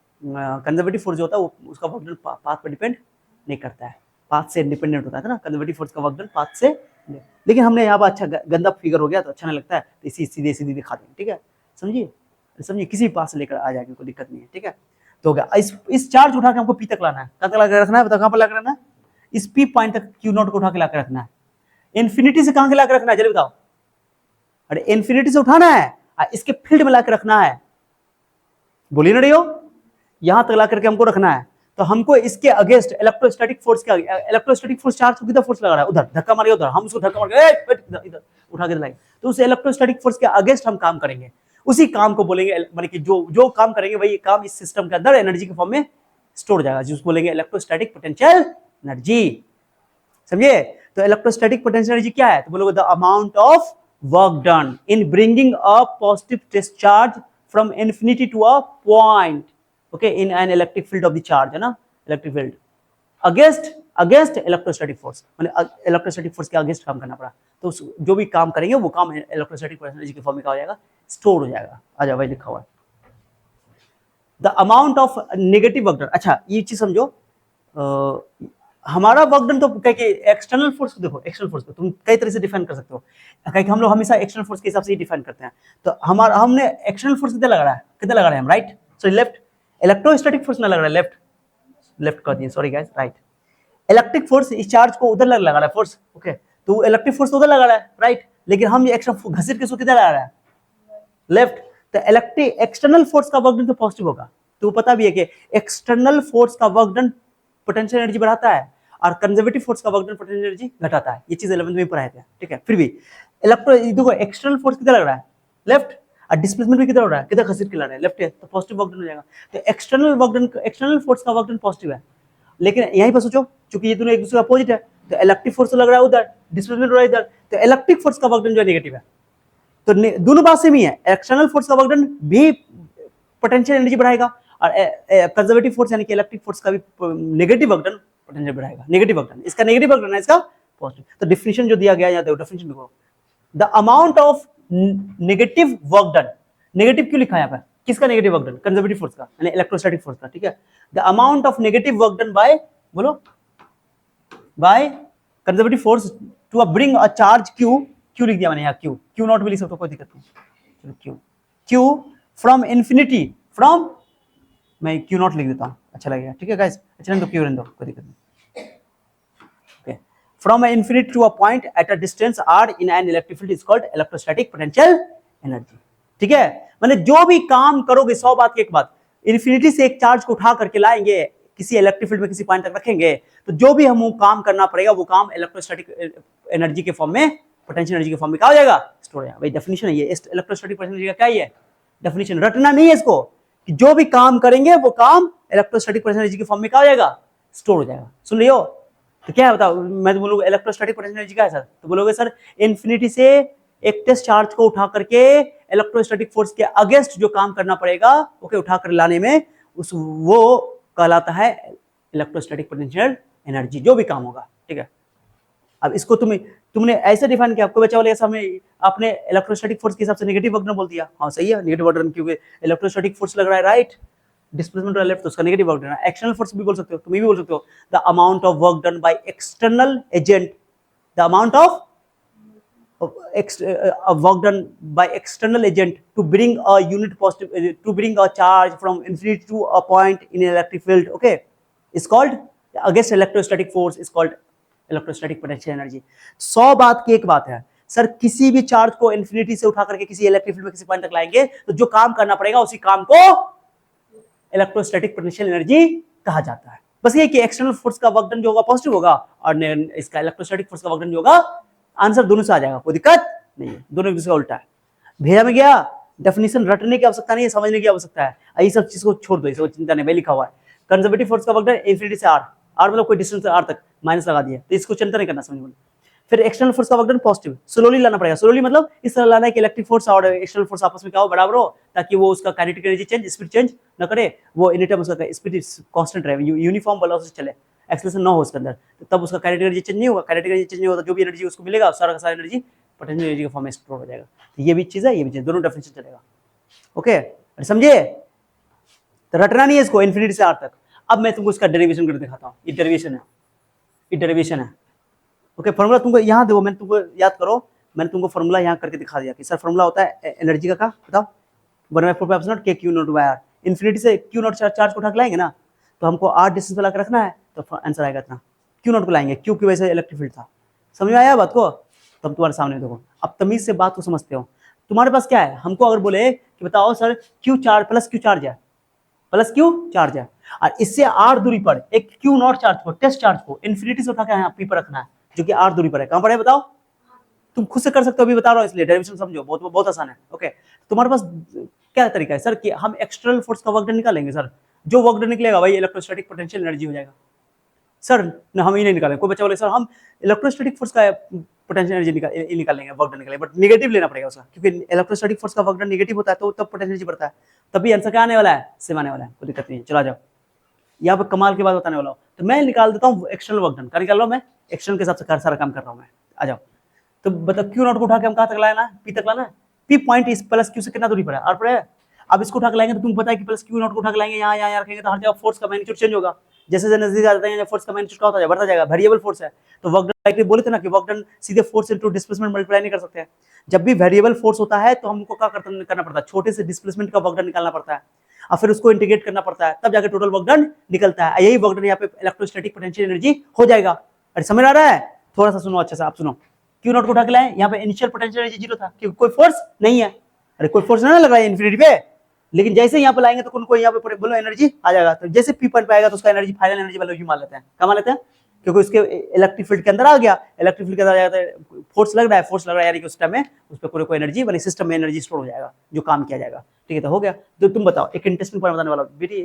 कंजर्वेटिव फोर्स जो होता है वो उसका वर्क डन पाथ पर डिपेंड नहीं करता है, पाथ से इंडिपेंडेंट होता है ना कंजर्वेटिव फोर्स का वर्क डन पाथ से। लेकिन हमने यहाँ पर अच्छा गंदा फिगर हो गया तो अच्छा नहीं लगता है, तो इसी सीधे दिखा देंगे, ठीक है, समझिए, किसी भी पास से लेकर आ जाएगी, कोई दिक्कत नहीं है, ठीक है। तो हो गया, इस चार्ज उठा के हमको पी तक लाना है, कहाँ तक ला के रखना है, बताओ कहाँ पर ला के रखना है, इस पी पॉइंट तक Q0 को उठा के ला के रखना है। इन्फिनिटी से कहाँ के ला के रखना है, जल्दी बताओ, अरे इन्फिनिटी से उठाना है, इसके फील्ड में ला के रखना है, बोलिए ना रही हो, यहां तक ला करके हमको रखना है। तो हमको इसके अगेंस्ट इलेक्ट्रोस्टैटिक फोर्स चार्ज को किधर फोर्स लगा रहा है, उधर धक्का मारिए, उधर हम उसको धक्का मार के इधर उठा के लाएंगे, तो उस इलेक्ट्रोस्टैटिक फोर्स के अगेंस्ट हम काम करेंगे, उसी काम को बोलेंगे, मतलब कि जो काम करेंगे वही काम इस सिस्टम के अंदर एनर्जी के फॉर्म में स्टोर हो जाएगा, जिसको बोलेंगे इलेक्ट्रोस्टैटिक पोटेंशियल एनर्जी, समझे। तो इलेक्ट्रोस्टैटिक पोटेंशियल एनर्जी क्या है, तो बोलोगे the amount of work done in bringing a positive discharge from infinity to a point, okay, in an electric field of the charge, है ना, electric field against electrostatic force, मतलब electrostatic force के against काम करना पड़ा, तो जो भी काम करेंगे वो काम इलेक्ट्रोस्टैटिक एनर्जी के फॉर्म में क्या हो जाएगा, स्टोर हो जाएगा। आ जाओ भाई, लिखा हुआ है the amount of negative work done. अच्छा ये चीज समझो, हमारा वर्क डन तो एक्सटर्नल फोर्स को देखो, एक्सटर्नल फोर्स को तुम कई तरह से डिफाइन कर सकते हो, क्योंकि हम लोग हमेशा एक्सटर्नल फोर्स के हिसाब से ही डिफाइन करते हैं। तो हमने एक्सटर्नल फोर्स कितना लगा रहा है हम, right, sorry left, electrostatic force ना लग रहा है, लेफ्ट कर दिए, sorry guys, right. Electric force इस चार्ज को उधर लगा रहा है फोर्स, ओके, तो इलेक्ट्रिक फोर्स उधर लगा रहा है, राइट, लेकिन हम ये एक्स्ट्रा घसीट के उसको किधर लगा रहा है, लेफ्ट। तो इलेक्ट्रिक एक्सटर्नल फोर्स का वर्क डन तो पॉजिटिव होगा, तो पता भी है कि एक्सटर्नल फोर्स का वर्क डन पोटेंशियल एनर्जी बढ़ाता है और कंजर्वेटिव फोर्स का वर्क डन पोटेंशियल एनर्जी घटाता है, ये चीज 11वीं में पढ़ाए थे, ठीक है। फिर भी इलेक्ट्रो देखो एक्सटर्नल फोर्स किधर लग रहा है, लेफ्ट, और डिस्प्लेसमेंट भी किधर हो रहा है, किधर घसीट के ला रहा है, लेफ्ट है, तो पॉजिटिव वर्क डन हो जाएगा। तो एक्सटर्नल फोर्स का वर्क डन पॉजिटिव है, लेकिन यहीं पर सोचो क्योंकि ये दोनों एक दूसरे का अपोजिट है, तो इलेक्ट्रिक फोर्स लग रहा है उधर, डिस्प्लेसमेंट हो रहा है इधर, तो इलेक्ट्रिक फोर्स का वर्क डन जो है नेगेटिव है। तो दोनों बात सेम ही है, एक्सटर्नल फोर्स का वर्क डन भी पोटेंशियल एनर्जी बढ़ाएगा और कंजर्वेटिव फोर्स यानी कि इलेक्ट्रिक फोर्स का भी नेगेटिव वर्क डन पोटेंशियल बढ़ाएगा, नेगेटिव वर्क डन, इसका नेगेटिव वर्क डन है, इसका पॉजिटिव। तो डिफिनेशन जो दिया गया या डेफिनेशन देखो, the amount of negative work done, negative क्यों लिखा है यहाँ पर, किसका negative work done, conservative force का यानी इलेक्ट्रोस्टैटिक फोर्स का, ठीक है। The amount of negative work done by, बोलो, by conservative force to bring a charge Q लिख दिया मैंने यहाँ, क्यू नॉट भी लिख सकते हो, कोई दिक्कत नहीं, क्यू फ्रॉम इन्फिनिटी, फ्रॉम, मैं क्यू नॉट लिख देता हूँ, अच्छा लगेगा, ठीक है गाइस, अच्छा नहीं तो क्यू रहने दो, कोई दिक्कत नहीं, okay. From infinity to a point at a distance R in an electric field is called electrostatic potential energy, ठीक है। मैंने जो भी काम करोगे, 100 बात की एक बात, इन्फिनिटी से एक चार्ज को उठा करके लाएंगे किसी इलेक्ट्रिक फील्ड में किसी पॉइंट तक रखेंगे, तो जो भी हम काम करना पड़ेगा वो काम इलेक्ट्रोस्टैटिक एनर्जी के फॉर्म में, पोटेंशियल एनर्जी के फॉर्म में क्या हो जाएगा, स्टोर हो जाएगा। भाई डेफिनेशन है ये, इलेक्ट्रोस्टैटिक पोटेंशियल एनर्जी का क्या है, डेफिनेशन, रटना नहीं है इसको, कि जो भी काम करेंगे वो काम इलेक्ट्रोस्टैटिक पोटेंशियल एनर्जी के फॉर्म में क्या हो जाएगा, स्टोर हो जाएगा। सुन रही हो, तो क्या है बताओ, मैं तो बोलूंगा इलेक्ट्रोस्टैटिक पोटेंशियल एनर्जी क्या है सर, तो बोलोगे सर इन्फिनिटी से एक टेस्ट चार्ज को उठा करके इलेक्ट्रोस्टैटिक फोर्स के अगेंस्ट जो काम करना पड़ेगा, ओके, उठा कर लाने में, उस वो कहलाता है इलेक्ट्रोस्टैटिक पोटेंशियल एनर्जी, जो भी काम होगा, ठीक है। अब इसको तुमने ऐसे डिफाइन किया, आपको बच्चा वाले ऐसा हमें आपने इलेक्ट्रोस्टैटिक फोर्स के हिसाब से नेगेटिव वर्क डन बोल दिया, हाँ सही है, नेगेटिव वर्क डन, क्योंकि इलेक्ट्रोस्टैटिक फोर्स लग रहा है राइट, डिस्प्लेसमेंट लेफ्ट, तो उसका नेगेटिव वर्क डन है। एक्सटर्नल फोर्स भी बोल सकते हो, तुम ये भी बोल सकते हो, the amount of work done by external agent, the amount of work done by external agent to bring a unit positive, to bring a charge from infinity to a point in an electric field, okay, is called against electrostatic force is called electrostatic potential energy। 100 बात की एक बात है sir, किसी भी charge को infinity से उठा करके किसी इलेक्ट्रिक फील्ड में किसी पॉइंट तक लाएंगे तो जो काम करना पड़ेगा उसी काम को इलेक्ट्रोस्टैटिक पोटेंशियल एनर्जी कहा जाता है। बस ये कि एक्सटर्नल फोर्स का वर्क डन जो होगा पॉजिटिव होगा और इसका इलेक्ट्रोस्टैटिक फोर्स का वर्क डन जो होगा, आंसर दोनों से आ जाएगा, कोई दिक्कत नहीं है, दोनों एक दूसरे का उल्टा है। भेजा में गया, डेफिनेशन रटने की आवश्यकता नहीं है, समझने की आवश्यकता है, ये सब चीज को छोड़ दो, इसको चिंता नहीं, लिखा हुआ है कंजर्वेटिव फोर्स का वर्क डन इन्फिनिटी से आर मतलब कोई डिस्टेंस आर तक माइनस लगा दिया, तो इसको चिंता नहीं करना, समझ में। फिर एक्सटर्नल फोर्स का वर्क डन पॉजिटिव, स्लोली लाना पड़ेगा, स्लोली मतलब इस तरह लाना है कि इलेक्ट्रिक फोर्स और एक्सटर्नल फोर्स आपस में क्या हो, बराबर हो, ताकि वो उसका kinetic energy change, speed change न करे, वो एनी टाइम उसका स्पीड कांस्टेंट रहे, यूनिफॉर्म वेलोसिटी चले, एक्सेलरेशन न हो उसके अंदर, तो तब उसका काइनेटिक एनर्जी चेंज नहीं होगा, काइनेटिक एनर्जी चेंज नहीं होगा, जो भी एनर्जी उसको मिलेगा सारा का सारा एनर्जी पोटेंशियल एनर्जी के फॉर्म में स्टोर हो जाएगा। तो ये भी चीज है, ये भी चीज, दोनों डेफिनेशन चलेगा, ओके, समझे। तो रटना नहीं है इसको इन्फिनिटी से आर तक। अब मैं तुमको इसका डेरिवेशन करके दिखाता हूँ, ये डेरिवेशन है, ये डेरिवेशन है, ओके। फॉर्मूला तुमको यहाँ देखो, मैंने तुमको याद करो, मैंने तुमको फॉर्मूला यहाँ करके दिखा दिया कि सर फॉर्मूला होता है एनर्जी का बताओ, 1/4 K Q not by R, infinity से क्यू नॉट चार्ज को उठा के लाएंगे ना, तो हमको आर डिस्टेंस पे रखना है, तो आंसर आएगा इतना, क्यू नॉट को लाएंगे, क्यू की वजह से इलेक्ट्रिक फील्ड था, समझ में आया बात को। तब तुम्हारे सामने देखो, अब तमीज से बात को समझते हो। तुम्हारे पास क्या है, हमको अगर बोले कि बताओ sir Q charge plus Q charge है, प्लस क्यू चार्ज है, और इससे आर दूरी पर एक क्यू नॉट चार्ज को, टेस्ट चार्ज को इन्फिनिटी से उठा के यहाँ पी पर रखना है, जो कि आर दूरी पर है, कहां पर है बताओ, तुम खुद से कर सकते हो, अभी बता रहा हूं, इसलिए डेरिवेशन समझो, बहुत बहुत आसान है, ओके। तुम्हारे पास क्या तरीका है सर कि हम एक्सटर्नल फोर्स का वर्क डन निकालेंगे, सर जो वर्क डन निकलेगा वही इलेक्ट्रोस्टैटिक पोटेंशियल एनर्जी हो जाएगा, सर न हम ही नहीं निकालेंगे, कोई बच्चा बोले सर हम इलेक्ट्रोस्टैटिक फोर्स का पोटेंशियल एनर्जी निकालेंगे, वर्क डन निकालेंगे, बट नेगेटिव लेना पड़ेगा उसका, क्योंकि इलेक्ट्रोस्टैटिक फोर्स का वर्क डन नेगेटिव होता है, तो तब पोटेंशियल एनर्जी बढ़ता है, तभी आंसर क्या आने वाला है, सेम आने वाला है, कोई दिक्कत नहीं है। चला जाओ, यहाँ पर कमाल की बात बताने वाला हूँ, तो मैं निकाल देता हूँ एक्सटर्नल वर्क डन, क्या निकाल रहा हूँ मैं, एक्सटर्नल के हिसाब से सारा काम कर रहा हूँ मैं, आ जाओ। तो मतलब क्यू नॉट को उठा के हम कहाँ तक लाना, पी तक लाना, पी पॉइंट इस प्लस क्यू से कितना दूरी पर है, आर पर है। अब इसको उठा के लाएंगे तो तुम पता है कि प्लस क्यू नॉट को उठा के लाएंगे, यहाँ रखेंगे तो हर जगह फोर्स का मैग्नीट्यूड चेंज होगा, जैसे जैसे नजदीक आते हैं फोर्स का मैग्नीट्यूड क्या होता है, बढ़ता जाएगा, वेरिएबल फोर्स है, तो वर्क डन बोले थे ना कि वर्क डन सीधे फोर्स इनटू डिस्प्लेसमेंट मल्टीप्लाई नहीं कर सकते हैं, जब भी वेरिएबल फोर्स होता है तो हमको क्या करना पड़ता है, छोटे से डिस्प्लेसमेंट का वर्क डन निकालना पड़ता है। और फिर उसको इंटीग्रेट करना पड़ता है, तब जाकर टोटल वर्क डन निकलता है। यही वर्क डन यहाँ पे इलेक्ट्रोस्टैटिक पोटेंशियल एनर्जी हो जाएगा। अरे समझ आ रहा है? थोड़ा सा सुनो अच्छे से, आप सुनो। क्यू नॉट को उठा के लाए, यहाँ पे इनिशियल पोटेंशियल एनर्जी 0 था क्योंकि कोई फोर्स नहीं है। अरे कोई फोर्स नहीं लग रहा है इन्फिनिटी पे, लेकिन जैसे यहाँ पे लाएंगे तो उनको यहाँ पे बोलो एनर्जी आ जाएगा। तो जैसे पी पॉइंट पे आएगा तो उसका एनर्जी फाइनल एनर्जी वैल्यू मान लेते हैं। क्या मान लेते हैं? क्योंकि उसके इलेक्ट्रिक फील्ड के अंदर आ गया, इलेक्ट्रिक फील्ड के अंदर आ जाता है, फोर्स लग रहा है, फोर्स लग रहा है, यानी कि उस टाइम में उस पर कोई एनर्जी बनी, सिस्टम में एनर्जी स्टोर हो जाएगा, जो काम किया जाएगा। ठीक है, तो हो गया। तो तुम बताओ, एक इंटरेस्टिंग पॉइंट बताने वाला बेटी,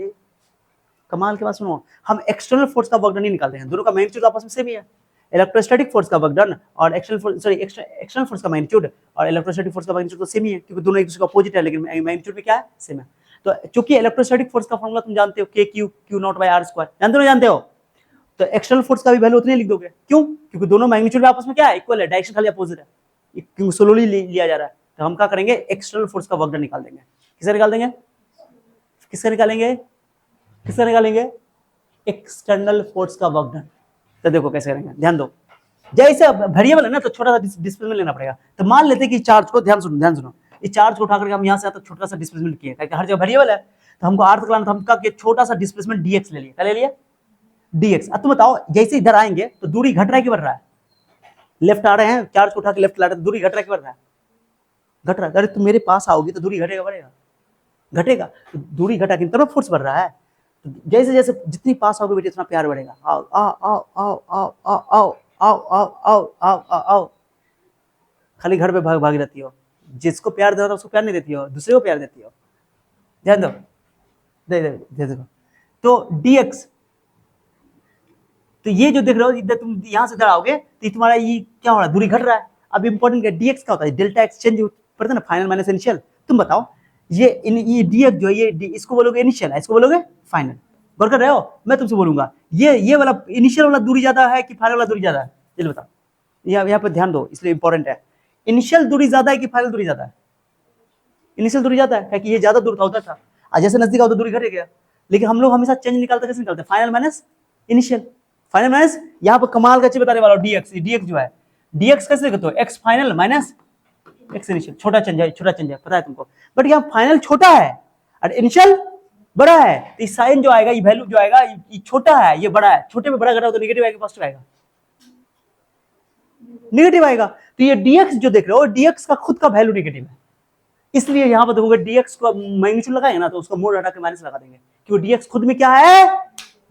कमाल के बात सुनो। हम एक्सटर्नल फोर्स का वर्क डन नहीं निकालते हैं, दोनों का मैग्नीट्यूड आपस में सेम ही है। इलेक्ट्रोस्टैटिक फोर्स का वर्क डन और एक्सटर्नल फोर्स का मैग्नीट्यूड और इलेक्ट्रोस्टैटिक फोर्स का मैग्नीट्यूड तो सेम ही है, क्योंकि दोनों एक दूसरे का अपोजिट है, लेकिन मैग्नीट्यूड में क्या है? सेम है। तो चूंकि इलेक्ट्रोस्टैटिक फोर्स का फॉर्मूला तुम जानते हो, K Q not by R square, जानते हो? जानते हो? तो एक्सटर्नल फोर्स का भी वैल्यू उतनी लिख दोगे। क्यों? क्योंकि दोनों मैग्नीट्यूड में आपस में क्या है? इक्वल है, डायरेक्शन खाली अपोजिट है, क्योंकि स्लोली लिया जा रहा है। तो हम क्या करेंगे? एक्सटर्नल फोर्स का वर्क डन निकाल देंगे। किसका निकाल देंगे? किसका निकालेंगे? किसका निकालेंगे? एक्सटर्नल फोर्स का वर्क डन। तो देखो कैसे करेंगे, ध्यान दो। जैसे वेरिएबल है ना, तो छोटा सा डिस्प्लेसमेंट लेना पड़ेगा। तो मान लेते हैं कि चार्ज को, ध्यान सुनो, इस चार्ज को उठाकर हम यहाँ से आता छोटा सा डिस्प्लेसमेंट किए, क्योंकि हर जगह वेरिएबल है, तो हमको आर तक लाना था, हम क्या किए? छोटा सा डिस्प्लेसमेंट dx ले लिया। क्या ले लिया? dx। अब तुम बताओ, जैसे इधर आएंगे तो दूरी घट रहा है कि बढ़ रहा है? लेफ्ट आ रहे हैं, चार्ज को उठा के लेफ्ट ला रहे हैं, दूरी घट रहा है कि बढ़ रहा है? घट रहा है। अरे तुम मेरे पास आओगी तो दूरी घटेगा बढ़ेगा? घटेगा। तो दूरी घटा के तरफ फोर्स बढ़ रहा है, तो जैसे जैसे जितनी पास आओगे बेटे उतना प्यार बढ़ेगा। आओ आओ आओ आओ आओ आओ आओ आओ आओ आओ आओ आओ आओ। खाली घर पे भाग भाग रहती हो, जिसको प्यार देता उसको प्यार नहीं देती हो, दूसरे को प्यार देती हो। ध्यान दो, दे देखो। तो dx, तो ये जो देख रहे हो, इधर तुम यहाँ से इधर आओगे तो तुम्हारा ये क्या हो रहा है? दूरी घट रहा है। अब इंपॉर्टेंट है, dx क्या होता है? डेल्टा एक्सचेंज पढ़ते हैं ना, फाइनल माइनस इनिशियल। तुम बताओ, ये dx जो है, ये इसको बोलोगे इनिशियल है, इसको बोलोगे फाइनल। गौर कर रहे हो? मैं तुमसे बोलूंगा ये वाला इनिशियल वाला दूरी ज्यादा है कि फाइनल वाला दूरी ज्यादा है? चलो बताओ, यहाँ पे ध्यान दो, इसलिए इंपॉर्टेंट है। इनिशियल दूरी ज्यादा है कि फाइनल दूरी ज्यादा है? इनिशियल दूरी ज्यादा है, क्योंकि ये ज्यादा दूर था, उधर था, और जैसे नजदीक आओ तो दूरी घट गया। लेकिन हम लोग हमेशा चेंज निकालते, कैसे निकालते? Final minus initial. Final minus, यहाँ पर कमाल का चीज बताने वाला हूँ, dx जो है, dx कैसे लिखते हो? x final minus x initial. छोटा चेंज है, पता है तुमको, बट यहाँ फाइनल छोटा है और इनिशियल बड़ा है, तो इस साइन जो आएगा, ये वैल्यू जो आएगा, ये छोटा है, ये बड़ा है। छोटे में बड़ा घटा तो नेगेटिव आएगा, पॉजिटिव आएगा? नेगेटिव आएगा। तो ये dx जो देख रहे हो, dx का खुद का वैल्यू नेगेटिव है, इसलिए यहाँ पर देखोगे dx को मैग्नीट्यूड लगाएंगे ना, तो उसका मोड हटा के माइनस लगा देंगे, क्योंकि dx खुद में क्या है?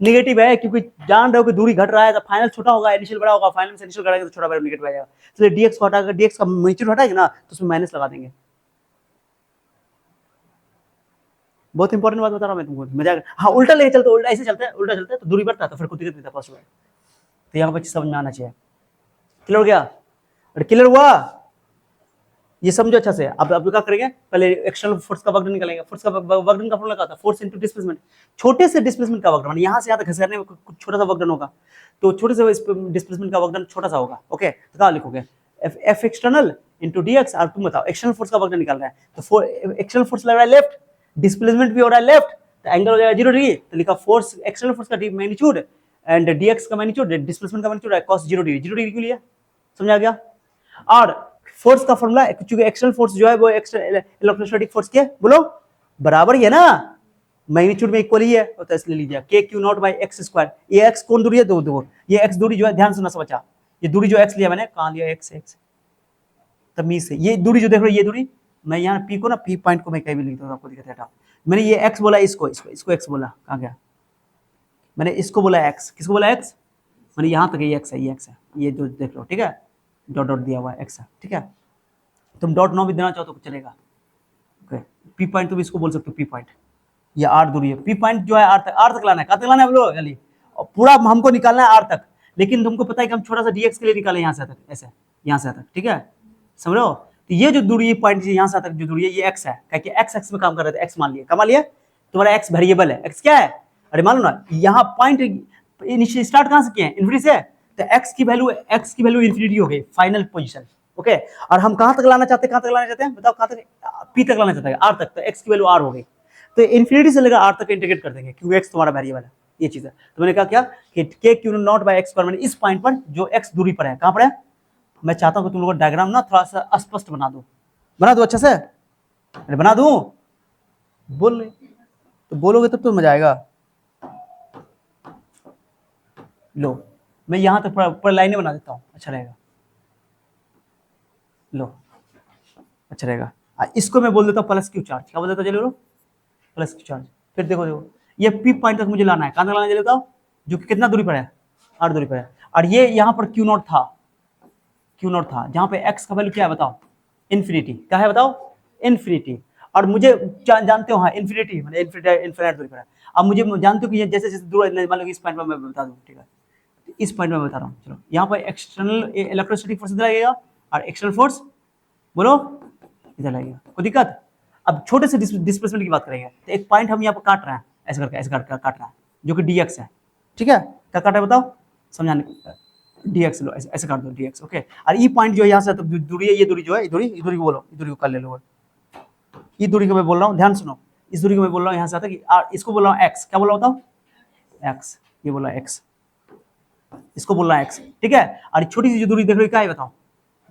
नेगेटिव है, क्योंकि जान रहे हो कि दूरी घट रहा है, तो फाइनल छोटा होगा, इनिशियल बड़ा होगा, फाइनल से इनिशियल घटाएंगे तो छोटा वैल्यू नेगेटिव आ जाएगा। तो dx को हटाकर dx का मैग्नीट्यूड हटाएंगे ना, तो उसमें माइनस लगा देंगे। बहुत इंपॉर्टेंट बात बता रहा हूँ मैं तुमको, मजाक। हाँ, उल्टा लेके चलते, उल्टा ऐसे चलते हैं, उल्टा चलते हैं तो दूरी बढ़ता है, तो फिर खुद दिक्कत नहीं था फर्स्ट में। तो यहाँ पर समझ में आना चाहिए। क्लियर हो गया? और क्लियर हुआ? ये समझो अच्छा से। अब क्या करेंगे? पहले एक्सटर्नल फोर्स का वर्क डन निकालेंगे। फोर्स का वर्क डन का फॉर्मूला क्या होता है? Force into displacement. छोटे से डिस्प्लेसमेंट का वर्क डन, यहाँ से यहाँ तक घसरने में कुछ छोटा सा वर्क डन होगा, तो छोटे से डिस्प्लेसमेंट का वर्क डन छोटा सा होगा। ओके, तो क्या लिखोगे? F external into dx। और तुम बताओ, एक्सटर्नल फोर्स का वर्क डन निकाल रहा है, तो एक्सटर्नल फोर्स लग रहा है लेफ्ट, डिस्प्लेसमेंट भी हो रहा है लेफ्ट, तो एंगल हो जाएगा 0 डिग्री। तो लिखा फोर्स, एक्सटर्नल फोर्स का मैग्नीट्यूड एंड dx का मैग्नीट्यूड, डिस्प्लेसमेंट का मैग्नीट्यूड है cos 0 डिग्री। 0 डिग्री क्यों लिया? समझ आ गया? और फोर्स का फॉर्मूला, क्योंकि एक्सटर्नल फोर्स जो है वो इलेक्ट्रोस्टैटिक फोर्स के बोलो बराबर ही है ना, मैग्नीट्यूड में इक्वल ही है, तो इसलिए लीजिए k q not by x square. ये x कौन दूरी है? दो ये x दूरी जो है, ध्यान सुनना सब बच्चा, ये दूरी जो x लिया मैंने, कहां लिया? x तमीज से। ये दूरी जो देख रहे हो, ये दूरी, मैं यहाँ p को ना, p पॉइंट को मैं कहीं भी लिखता हूँ, आपको दिक्कत है? मैंने ये x बोला, इसको x बोला, कहाँ गया? मैंने इसको बोला x, किसको बोला x? मैंने यहाँ तक ये x है, ये जो देख लो, ठीक है, डॉट डॉट दिया हुआ है x है, ठीक है। तुम डॉट नो भी देना चाहो तो चलेगा। ओके, पी पॉइंट तुम इसको बोल सकते हो, पी पॉइंट। ये आर दूरी है, पी पॉइंट जो है आर तक लाना है। कहाँ तक लाना है बोलो जल्दी? पूरा हमको निकालना है आर तक, लेकिन तुमको पता है कि हम छोटा सा dx के लिए निकाले यहाँ से तक, ऐसे यहाँ से तक, ठीक है, समझ लो। तो ये जो दूरी, ये पॉइंट यहाँ से तक जो दूरी है, ये x है, क्योंकि x में काम कर रहे थे, x मान लिया, क्या मान लिया? तुम्हारा x वेरिएबल है, x क्या है? अरे मान लो ना, यहाँ पॉइंट इनिशियल स्टार्ट कहाँ से किए हैं? इन्फिनिटी से, तो x की वैल्यू इन्फिनिटी हो गई, फाइनल पोजीशन। ओके, और हम कहाँ तक लाना चाहते हैं? कहाँ तक लाना चाहते हैं बताओ? कहाँ तक? p तक लाना चाहते हैं, r तक, तो x की वैल्यू r हो गई, तो इन्फिनिटी से लेकर r तक इंटीग्रेट कर देंगे, क्योंकि x तुम्हारा वेरिएबल है, ये चीज है। तो मैंने कहा क्या कि k q not by x square, मैंने इस पॉइंट पर जो x दूरी पर है, कहाँ पर है? मैं चाहता हूँ कि तुम लोग डायग्राम ना थोड़ा सा अस्पष्ट बना दो अच्छा से। अरे बना दूं? बोल रहे तो बोलोगे तब तो मजा आएगा। लो मैं यहाँ तक पर लाइनें बना देता हूँ, अच्छा रहेगा। लो अच्छा रहेगा। इसको मैं बोल देता हूँ प्लस क्यू चार्ज। क्या बोल देता चलो प्लस क्यू चार्ज। फिर देखो देखो ये पी पॉइंट तक मुझे लाना है, कहाँ तक लाना है बताओ, जो कि कितना दूरी पर है, 8 दूरी पर है। और ये यहाँ पर क्यू नॉट था, क्यू नॉट था, जहाँ पे एक्स का वैल्यू क्या है बताओ, इन्फिनिटी। क्या है बताओ, इन्फिनिटी। और मुझे जानते हो हाँ इन्फिनिटी मतलब इन्फिनिट दूरी पर है। अब मुझे जानते हो कि ये जैसे जैसे दूर, मान लो इस पॉइंट पर मैं बता दूँ, ठीक है इस पॉइंट में बता रहा हूँ। चलो यहाँ पर एक्सटर्नल इलेक्ट्रोस्टैटिक फोर्स इधर लगेगा और एक्सटर्नल फोर्स बोलो इधर लगेगा, कोई दिक्कत। अब छोटे से डिस्प्लेसमेंट की बात करेंगे तो एक पॉइंट हम यहाँ पर काट रहे हैं, ऐसे करके ऐसे काट रहा है, जो कि dx है, ठीक है। क्या काटा है बताओ समझाने, dx लो, ऐसे काट दो dx, ओके। और ये पॉइंट जो है यहाँ से तो दूरी है, ये दूरी जो है, दूरी को बोलो, दूरी को कर ले लो, ये दूरी को मैं बोल रहा हूँ, ध्यान सुनो, इस दूरी को मैं बोल रहा हूँ यहाँ से आता कि इसको बोल रहा हूँ x। क्या बोल रहा हूँ बताओ, x, ये बोला x, इसको बोल रहा है x, ठीक है। और छोटी सी जो दूरी देख रहे हो क्या है बताओ,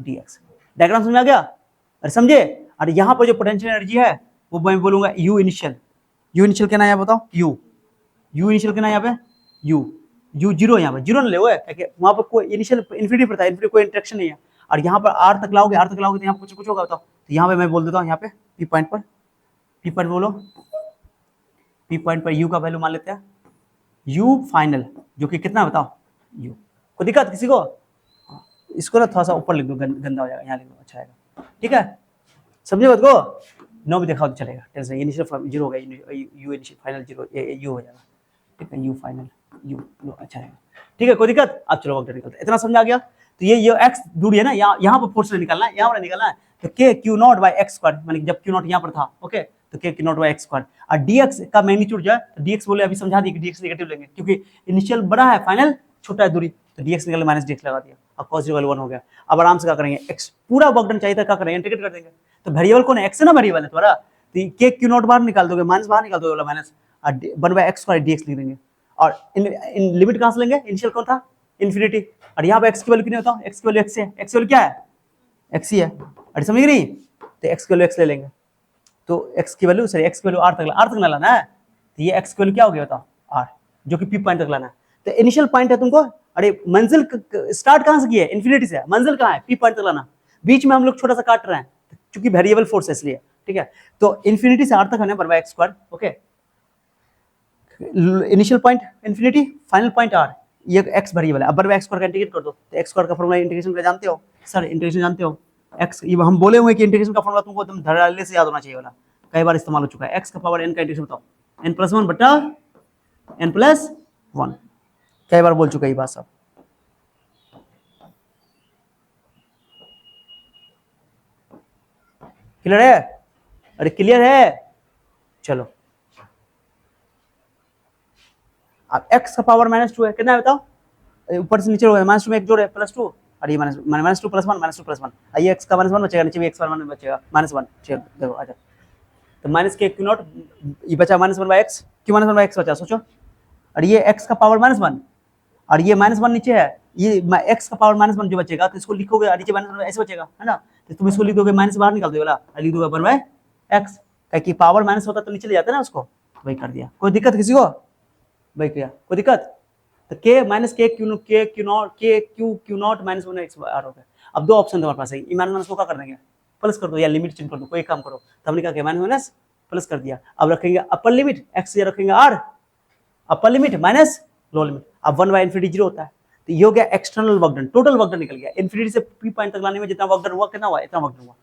dx। डायग्राम समझ आ गया, अरे समझे। और यहाँ पर जो पोटेंशियल एनर्जी है वो मैं बोलूंगा u इनिशियल। u इनिशियल क्या ना है बताओ, u इनिशियल क्या ना यहाँ पे, u जीरो, यहाँ पे जीरो ना ले हुआ है, वहाँ पर कोई इनिशियल इन्फिनिटी पर था, इन्फिनिटी कोई इंटरेक्शन नहीं है। और यहाँ पर r तक लाओगे, तो यहाँ पर कुछ होगा बताओ। तो यहाँ पे मैं बोल देता हूँ, यहाँ पे p पॉइंट पर, बोलो p पॉइंट पर u का वैल्यू मान लेते हैं, u फाइनल, जो कि कितना बताओ u। कोई दिक्कत किसी को, इसको ना थोड़ा सा ऊपर लिख दो, गंदा हो जाएगा, यहाँ लिख दो, अच्छा आएगा, ठीक है। समझे बात को, 9 भी दिखाओ तो चलेगा, टेंशन। इनिशियल जीरो हो गया, you initial final zero, you हो जाएगा, ठीक है, यू फाइनल यू लो, अच्छा रहेगा, ठीक है, कोई दिक्कत। अब चलो वक्त निकलते, इतना समझ आ गया। तो ये एक्स दूरी है ना, यहाँ पर फोर्स निकालना है, यहाँ पर निकालना है। तो K Q not by X square, मानी जब क्यू नॉट यहाँ पर था, ओके, तो K Q not by X square. और डीएक्स का मैग्नीट्यूड जो है, तो डीएक्स बोले अभी समझा दी कि डीएक्स नेगेटिव लेंगे, क्योंकि इनिशियल बड़ा है, फाइनल छोटा है दूरी, तो डीएक्स निकल माइनस डीएक्स लगा दिया, अब cos इक्वल 1 हो गया। अब आराम से क्या करेंगे, एक्स पूरा वर्क डन चाहिए था, क्या करेंगे, इंटीग्रेट कर देंगे। तो वेरिएबल कौन है, एक्स है ना वेरिएबल है तुम्हारा, तो के क्यू नॉट बाहर निकाल दोगे, माइनस बाहर निकाल दोगे, minus 1 by X square DX लिख देंगे। और इन लिमिट कहां से लेंगे, इनिशियल कौन था, इन्फिनिटी। और यहाँ पे एक्स की वैल्यू कितनी होता है, एक्स की वैल्यू एक्स है, एक्स की वैल्यू क्या है, एक्स ही है, अरे समझ गई। तो एक्स की वैल्यू एक्स ले लेंगे, तो एक्स की वैल्यू सॉरी एक्स की वैल्यू आर तक ना लाना है। तो ये एक्स की वैल्यू क्या हो गया बताओ, आर, जो कि पी पॉइंट तक लाना है। तो इनिशियल पॉइंट है तुमको, अरे मंजिल स्टार्ट कहां से की है, इन्फिनिटी से, मंजिल कहां है, पी पॉइंट तक लाना। बीच में हम लोग छोटा सा काट रहे हैं क्योंकि वेरिएबल फोर्स है इसलिए, ठीक है। तो इन्फिनिटी से आर तक है 1 X square, okay. Initial point infinity, final point R, ये एक्स वेरिएबल है। अब 1 एक्स स्क्वायर का इंटीग्रेट कर दो, तो एक्स स्क्वायर का फॉर्मूला इंटीग्रेशन का जानते हो सर, इंटीग्रेशन जानते हो एक्स, ये हम बोले हुए कि इंटीग्रेशन का फॉर्मूला तुमको एकदम धड़ल्ले से याद होना चाहिए वाला, कई बार इस्तेमाल हो चुका है। एक्स का पावर एन का इंटीग्रेशन बताओ, एन प्लस 1 बटा एन प्लस 1, कई बार बोल चुका है ये बात सब। क्लियर है, अरे क्लियर है, चलो। अब x का पावर -2 है, कितना है बताओ, ऊपर से नीचे हो गया, -2 में एक जोड़ है +2, और ये -2 + 1 -2 + 1, ये x का -1 बचेगा, नीचे भी x का 1 बचेगा, -1, चलो देखो आ जाओ। तो माइनस के क्यू नॉट, ये बचा -1/x, क्यों -1/x बचा सोचो। और ये x का पावर -1, और ये -1 नीचे है, ये x का पावर -1 जो बचेगा, तो इसको लिखोगे नीचे -1 ऐसे बचेगा, है ना। तो तुम इसको लिख दोगे, माइनस बाहर निकाल दोगे, लिख दोगे 1/x, कि पावर माइनस होता तो नीचे ले जाते ना उसको, वही कर दिया। कोई दिक्कत किसी को भाई, क्या कोई दिक्कत। तो k माइनस के क्यू नॉट -1 एक्स आर हो गया। अब दो ऑप्शन तुम्हारे पास है, ई माइनस को क्या कर देंगे, प्लस कर दो, या लिमिट चेंज कर दो, कोई काम करो। तो हमने क्या माइनस प्लस कर दिया। अब रखेंगे अपर लिमिट एक्स, या रखेंगे R, upper limit minus lower limit. अब 1 बाय इन्फिनिटी 0 होता है, तो ये हो गया external work done, total work done निकल गया। इन्फिनिटी से पी पॉइंट तक लाने में जितना वर्क डन हुआ, कितना हुआ, इतना वर्क डन हुआ,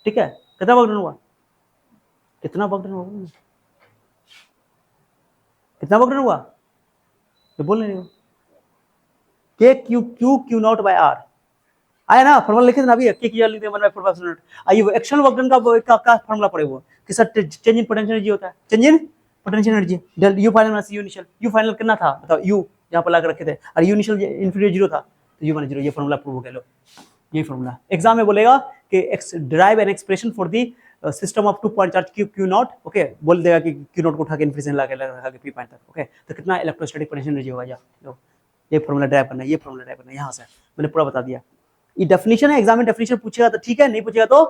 ठीक है। कितना वर्क डन हुआ, कितना वर्क डन हुआ, कितना वर्क डन हुआ, तो बोल नहीं रहे हो। K Q not by are आया ना, फॉर्मूला लिखे थे ना अभी, के की लिखते हैं 1/4 आइए वो एक्सटर्नल वर्क डन का फॉर्मूला पड़े वो कि sir change in potential energy होता है, change in potential energy del U final minus U initial. U final कितना था बताओ, यू यहां पर लाकर रखे थे, और यू इनिशियल इन्फिनिटी 0 था, तो यू माइनस 0, ये फॉर्मूला प्रूव हो गया। लो ये फॉर्मूला एग्जाम में बोलेगा कि derive an expression for the system of 2 point charge Q not, okay, बोल देगा कि क्यू नॉट को उठा के इन्फिनिटी लगा के पी पॉइंट तक, ओके। तो कितना इलेक्ट्रोस्टैटिक पोटेंशियल एनर्जी होगा, लो ये फॉर्मूला ड्राइव करना है, ये फॉर्मूला ड्राइव करना है, यहाँ से मैंने पूरा बता दिया। ये डेफिनेशन है, एग्जाम में डेफिनेशन पूछेगा तो ठीक है, नहीं पूछेगा तो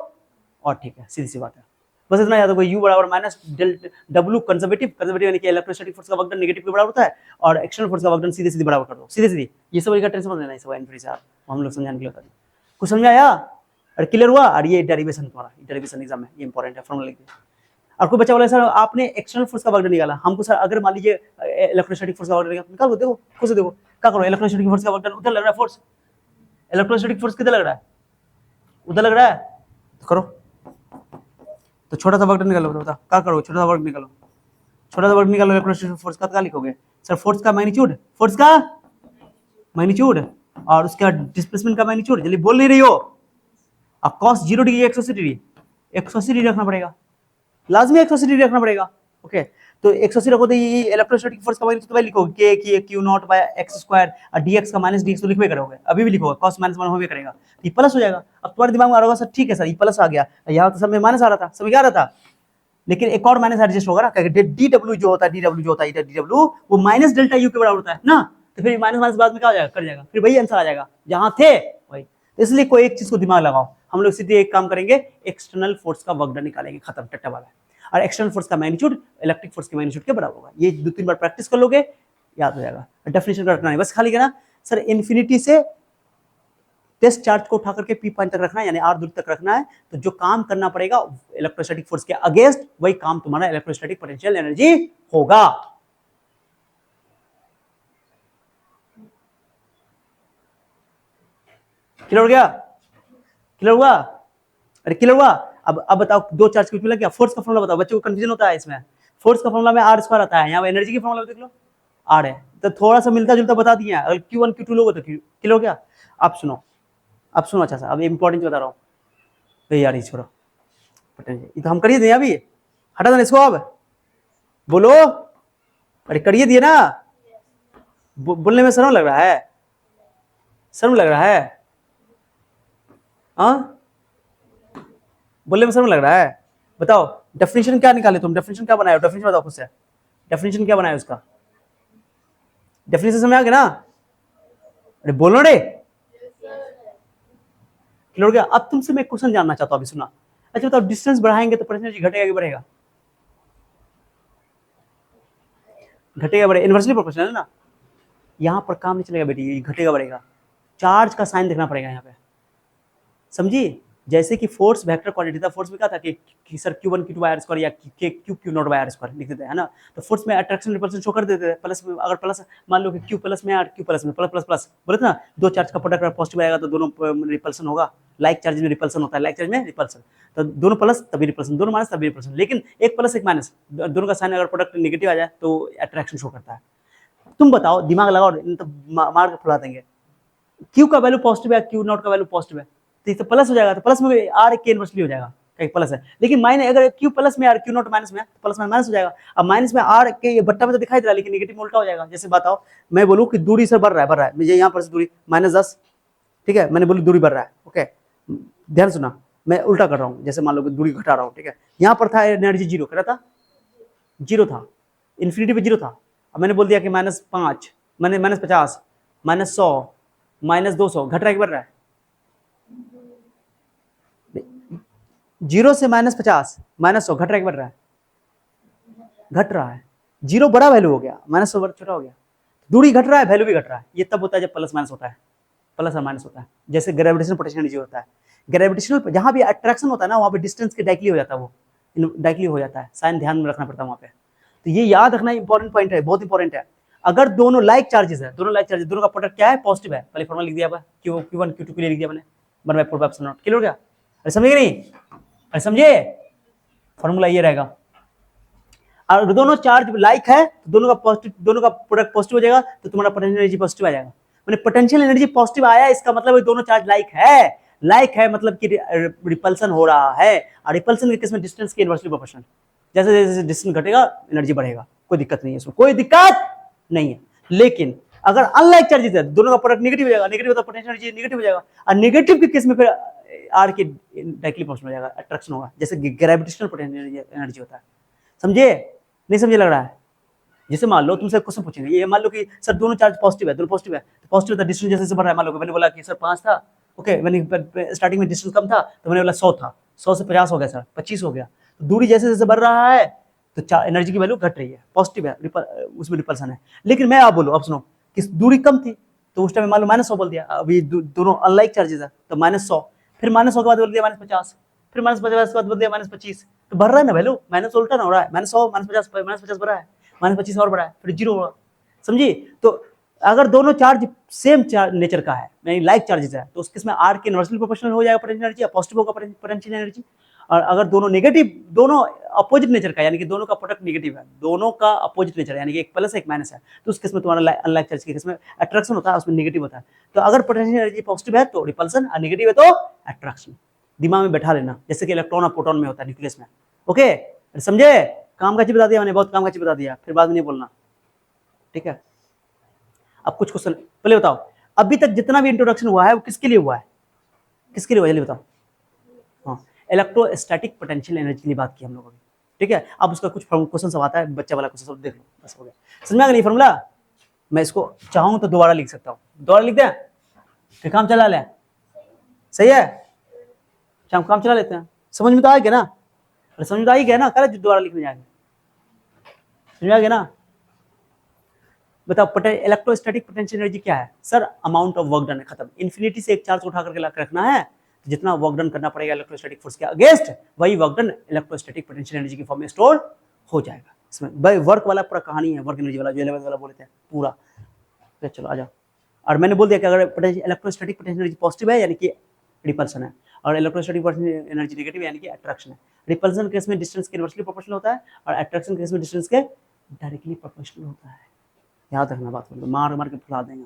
और ठीक है, सीधी सी बात है। बस इतना याद रखो, U बराबर माइनस W कंजर्वेटिव यानी कि इलेक्ट्रोस्टैटिक फोर्स का वर्क डन नेगेटिव के बराबर होता है, और एक्सटर्नल फोर्स का वर्क डन सीधे सीधे बराबर कर दो, सीधे सीधे। ये सब का टेंशन मत लेना, सब इनफिनिटी यार हम लोग समझाने के लिए होता है। कुछ समझ आया और क्लियर हुआ? और ये डेरिवेशन तुम्हारा, डेरिवेशन एग्जाम में ये इंपॉर्टेंट है, फॉर्मूला लिख दिया। और कोई बच्चा बोला सर आपने एक्सटर्नल फोर्स का वर्क डन निकाला, हमको सर अगर मान लीजिए इलेक्ट्रोस्टैटिक फोर्स का वर्क डन निकाल दो, देखो खुद से देखो क्या करो, इलेक्ट्रोस्टैटिक फोर्स का वर्क डन उधर लग रहा है, फोर्स इलेक्ट्रोस्टैटिक फोर्स किधर लग रहा है, उधर लग रहा है, तो करो, तो छोटा सा वर्क डन निकालो, बता क्या करो, छोटा सा वर्क निकालो, छोटा सा वर्क निकालो इलेक्ट्रोस्टैटिक फोर्स का, क्या लिखोगे सर, फोर्स का मैग्नीट्यूड और उसका डिस्प्लेसमेंट का मैग्नीट्यूड, जल्दी बोल नहीं रही हो, अब cos 0 डिग्री 180 डिग्री, 180 डिग्री रखना पड़ेगा, लाजमी 180 डिग्री रखना पड़ेगा। ओके, तो 180 रखो तो ये इलेक्ट्रोस्टैटिक फोर्स का मैग्नीट्यूड तो लिखोगे k q not by x square और dx का माइनस dx तो लिखबे करोगे, अभी भी लिखोगे, cos माइनस 1 होबे करेगा, ये प्लस हो जाएगा। अब तुम्हारे दिमाग में आ रहा होगा सर ठीक है सर ये प्लस आ गया, यहाँ तो सब में माइनस आ रहा था, समझ आ रहा था, लेकिन एक और माइनस एडजस्ट होगा ना, dw जो होता है dw वो माइनस डेल्टा u के बराबर होता है ना, तो फिर माइनस माइनस बाद में क्या हो जाएगा, कर जाएगा, फिर वही आंसर आ जाएगा जहां थे वही। इसलिए कोई एक चीज को दिमाग लगाओ, हम लोग सीधे एक काम करेंगे, एक्सटर्नल फोर्स का वर्क डन निकालेंगे, खत्म, टट्टा वाला। और एक्सटर्नल फोर्स का मैग्नीट्यूड इलेक्ट्रिक फोर्स के मैग्नीट्यूड के बराबर होगा, ये 2-3 बार प्रैक्टिस कर लोगे याद हो जाएगा। डेफिनेशन रखना है बस, खाली कहना सर इन्फिनिटी से टेस्ट चार्ज को उठा करके पी पॉइंट तक रखना है, यानी आर दूरी तक रखना है, तो जो काम करना पड़ेगा इलेक्ट्रोस्टैटिक फोर्स के अगेंस्ट, वही काम तुम्हारा इलेक्ट्रोस्टैटिक पोटेंशियल एनर्जी होगा। क्लियर हो गया? क्लियर हुआ? अरे क्लियर हुआ? अब बताओ दो चार्ज के बीच में क्या फोर्स का फॉर्मूला बताओ, बच्चों को कंफ्यूजन होता है इसमें। फोर्स का फॉर्मूला में आर स्क्वायर आता है, यहाँ एनर्जी की फॉर्मूला देख लो आर है, तो थोड़ा सा मिलता जुलता बता दिया, अगर Q1 Q2 लोगे तो क्लियर हो गया। अब सुनो अच्छा सा, अब इंपॉर्टेंट बता रहा हूँ यार, ये छोड़ो ये तो हम करिए दिए, अभी हटा देना इसको, अब बोलो, अरे करिए दिए ना, बोलने में शर्म लग रहा है, शर्म लग रहा है, हाँ बोलने में शर्म लग रहा है, बताओ डेफिनेशन क्या निकाले तुम, डेफिनेशन क्या बनाया, डेफिनेशन बताओ खुद से, डेफिनेशन क्या बनाया उसका, डेफिनेशन समझ आ गया ना, अरे बोलो रे, क्लियर हो गया। अब तुमसे मैं क्वेश्चन जानना चाहता हूं, अभी सुना, अच्छा बताओ डिस्टेंस बढ़ाएंगे तो पोटेंशियल एनर्जी घटेगा कि बढ़ेगा, घटेगा बढ़ेगा, इनवर्सली प्रोपोर्शनल है ना, यहां पर काम नहीं चलेगा बेटी, ये घटेगा बढ़ेगा, चार्ज का साइन देखना पड़ेगा यहाँ पे, समझी, जैसे कि फोर्स वेक्टर क्वांटिटी था, फोर्स में क्या था कि sir Q1 Q2 by r square या Q not by r square लिख देते हैं, है ना, तो फोर्स में अट्रैक्शन रिपल्शन शो कर देते हैं, प्लस में अगर प्लस मान लो कि Q प्लस में और Q प्लस में प्लस प्लस प्लस बोले ना, दो चार्ज का प्रोडक्ट पॉजिटिव आएगा तो दोनों रिपल्सन होगा, लाइक चार्ज में रिपल्सन होता है, लाइक चार्ज में रिपल्सन, तो दोनों प्लस तभी रिपल्सन, दोनों माइनस तभी रिपल्सन, लेकिन एक प्लस एक माइनस दोनों का साइन अगर प्रोडक्ट नेगेटिव आ जाए तो अट्रैक्शन शो करता है। तुम बताओ, दिमाग लगाओ, तो मार के फुला देंगे, Q का वैल्यू पॉजिटिव है, Q नॉट का वैल्यू पॉजिटिव है, तो प्लस हो जाएगा, तो प्लस में आर के इनवर्सली हो जाएगा, क्या प्लस है, लेकिन माइनस अगर Q प्लस में आर Q नॉट माइनस में तो प्लस में माइनस हो जाएगा, अब माइनस में आर के ये बट्टा में तो दिखाई दे रहा है, लेकिन नेगेटिव में उल्टा हो जाएगा। जैसे बताओ मैं बोलूँ कि दूरी से बढ़ रहा है, मुझे यहाँ पर से दूरी -10, ठीक है, मैंने बोली दूरी बढ़ रहा है, ओके ध्यान सुना, मैं उल्टा कर रहा हूँ, जैसे मान लो कि दूरी घटा रहा हूँ, ठीक है, यहाँ पर था एनर्जी जीरो, क्या था, जीरो था, इन्फिनिटी पे जीरो था, अब मैंने बोल दिया कि -5, मैंने -50, -100, -200, घट रहा है कि बढ़ रहा है, जीरो से -50, -100, घट रहा है कि बढ़ रहा है, घट रहा है, जीरो बड़ा वैल्यू हो गया, -100 छोटा हो गया, दूरी घट रहा है, वैल्यू भी घट रहा है, ये तब होता है जब प्लस माइनस होता है, प्लस और माइनस होता है, जैसे ग्रेविटेशनल पोटेंशियल एनर्जी होता है, ग्रेविटेशनल जहां भी अट्रैक्शन होता है ना, वहां पे डिस्टेंस के डायरेक्टली हो जाता है, वो डायरेक्टली हो जाता है, साइन ध्यान में रखना पड़ता है वहां पे, तो ये याद रखना इंपॉर्टेंट पॉइंट है, बहुत इंपॉर्टेंट है। अगर दोनों लाइक चार्जेस है, दोनों का प्रोडक्ट क्या है, पॉजिटिव है, पहले फॉर्मूला लिख दिया Q1 Q2 के लिए लिख दिया मैंने, 1/4 क्लियर हो गया, अरे समझे कि नहीं, अरे समझे, फॉर्मूला ये रहेगा, अगर दोनों चार्ज लाइक है तो दोनों का प्रोडक्ट पॉजिटिव हो जाएगा, तो तुम्हारा पोटेंशियल एनर्जी पॉजिटिव आ जाएगा, मैंने पोटेंशियल एनर्जी पॉजिटिव आया, इसका मतलब दोनों चार्ज लाइक है मतलब कि रिपल्सन हो रहा है, और रिपल्सन के केस में डिस्टेंस के इनवर्सली प्रोपोर्शनल, जैसे जैसे डिस्टेंस घटेगा एनर्जी बढ़ेगा, कोई दिक्कत नहीं है इसमें, कोई दिक्कत नहीं है। लेकिन अगर अनलाइक चार्जेस है, दोनों का प्रोडक्ट नेगेटिव हो जाएगा, नेगेटिव होता पोटेंशियल एनर्जी नेगेटिव हो जाएगा, और नेगेटिव के केस में फिर आर के डायरेक्टली प्रोपोर्शनल हो जाएगा, अट्रैक्शन होगा, जैसे ग्रेविटेशनल पोटेंशियल एनर्जी होता है, समझे नहीं समझे लग रहा है। जैसे मान लो तुमसे क्वेश्चन पूछेंगे, ये मान लो कि सर दोनों चार्ज पॉजिटिव है, दोनों पॉजिटिव है, तो पॉजिटिव था, डिस्टेंस जैसे बढ़ रहा है, मान लो मैंने बोला कि सर 5 था, ओके, मैंने स्टार्टिंग में डिस्टेंस कम था तो मैंने बोला 100 था, 100 से 50 हो गया सर, 25 हो गया। तो दूरी जैसे जैसे बढ़ रहा है तो एनर्जी की वैल्यू घट रही है, पॉजिटिव है, उसमें रिपल्सन है। लेकिन मैं आप बोलो, अब सुनो कि दूरी कम थी तो उस टाइम मान लो -100 बोल दिया, अभी दोनों अनलाइक चार्जेस है तो -100, फिर -100 के बाद बोल दिया -50, फिर -50 के बाद बोल दिया -25, तो बढ़ रहा है ना वैल्यू, माइनस उल्टा ना हो रहा है, -100 -50 -50 बढ़ा है, -25 और बढ़ा है, फिर 0 हुआ। समझी? तो अगर दोनों चार्ज सेम नेचर का है, यानी लाइक चार्जेस है, तो उसके इसमें आर के इनवर्सली प्रोपोर्शनल हो जाएगा पोटेंशियल एनर्जी, या पॉजिटिव होगा पोटेंशियल एनर्जी। और अगर दोनों नेगेटिव, दोनों अपोजिट नेचर का, यानी कि दोनों का प्रोडक्ट नेगेटिव है, दोनों का अपोजिट नेचर, यानी कि एक प्लस एक माइनस है, तो उस केस में तुम्हारा अनलाइक चार्ज के केस में अट्रैक्शन होता है, उसमें नेगेटिव होता है। तो अगर पोटेंशियल एनर्जी पॉजिटिव है तो रिपल्सन, और नेगेटिव है तो अट्रैक्शन। दिमाग में बैठा लेना, जैसे कि इलेक्ट्रॉन और प्रोटॉन में होता है न्यूक्लियस में। ओके, समझे? काम का चीज बता दिया मैंने, बहुत काम का चीज बता दिया, फिर बाद में नहीं बोलना, ठीक है? अब कुछ क्वेश्चन पहले बताओ, अभी तक जितना भी इंट्रोडक्शन हुआ है वो किसके लिए हुआ है? किसके लिए हुआ है, बताओ। हाँ, इलेक्ट्रोस्टैटिक पोटेंशियल एनर्जी के लिए बात की हम लोगों ने, ठीक है? अब उसका कुछ क्वेश्चन सब आता है, बच्चा वाला क्वेश्चन सब देख लो, बस हो गया। समझ में आ गया नहीं फॉर्मूला? मैं इसको चाहूँ तो दोबारा लिख सकता हूँ, दोबारा लिख दें, फिर काम चला लें, सही है? काम चला लेते हैं, समझ में तो आ गया ना? अरे समझ में तो आ ही गया ना, करे दोबारा लिखने जाएंगे, समझ में आ गया ना? बताओ इलेक्ट्रोस्टैटिक पोटेंशियल एनर्जी क्या है? Sir amount of work done है, खत्म। इन्फिनिटी से एक चार्ज को उठा करके रखना है, तो जितना वर्क डन करना पड़ेगा इलेक्ट्रोस्टैटिक फोर्स के अगेंस्ट, वही work done electrostatic potential energy की फॉर्म में स्टोर हो जाएगा। इसमें वर्क वाला पूरा कहानी है, वर्क एनर्जी वाला जो 11 वाला बोले थे पूरा। तो चलो आ जाओ। और मैंने बोल दिया कि अगर इलेक्ट्रोस्टैटिक पोटेंशियल एनर्जी पॉजिटिव है यानी कि रिपल्सन है, और इलेक्ट्रोस्टैटिक एनर्जी नेगेटिव यानी कि अट्रैक्शन है। रिपल्सन केस में डिस्टेंस के इनवर्सली प्रोपोर्शनल होता है, और अट्रैक्शन केस में डिस्टेंस के डायरेक्टली प्रोपोर्शनल होता है। याद रखना बात, मार मार के फुला देंगे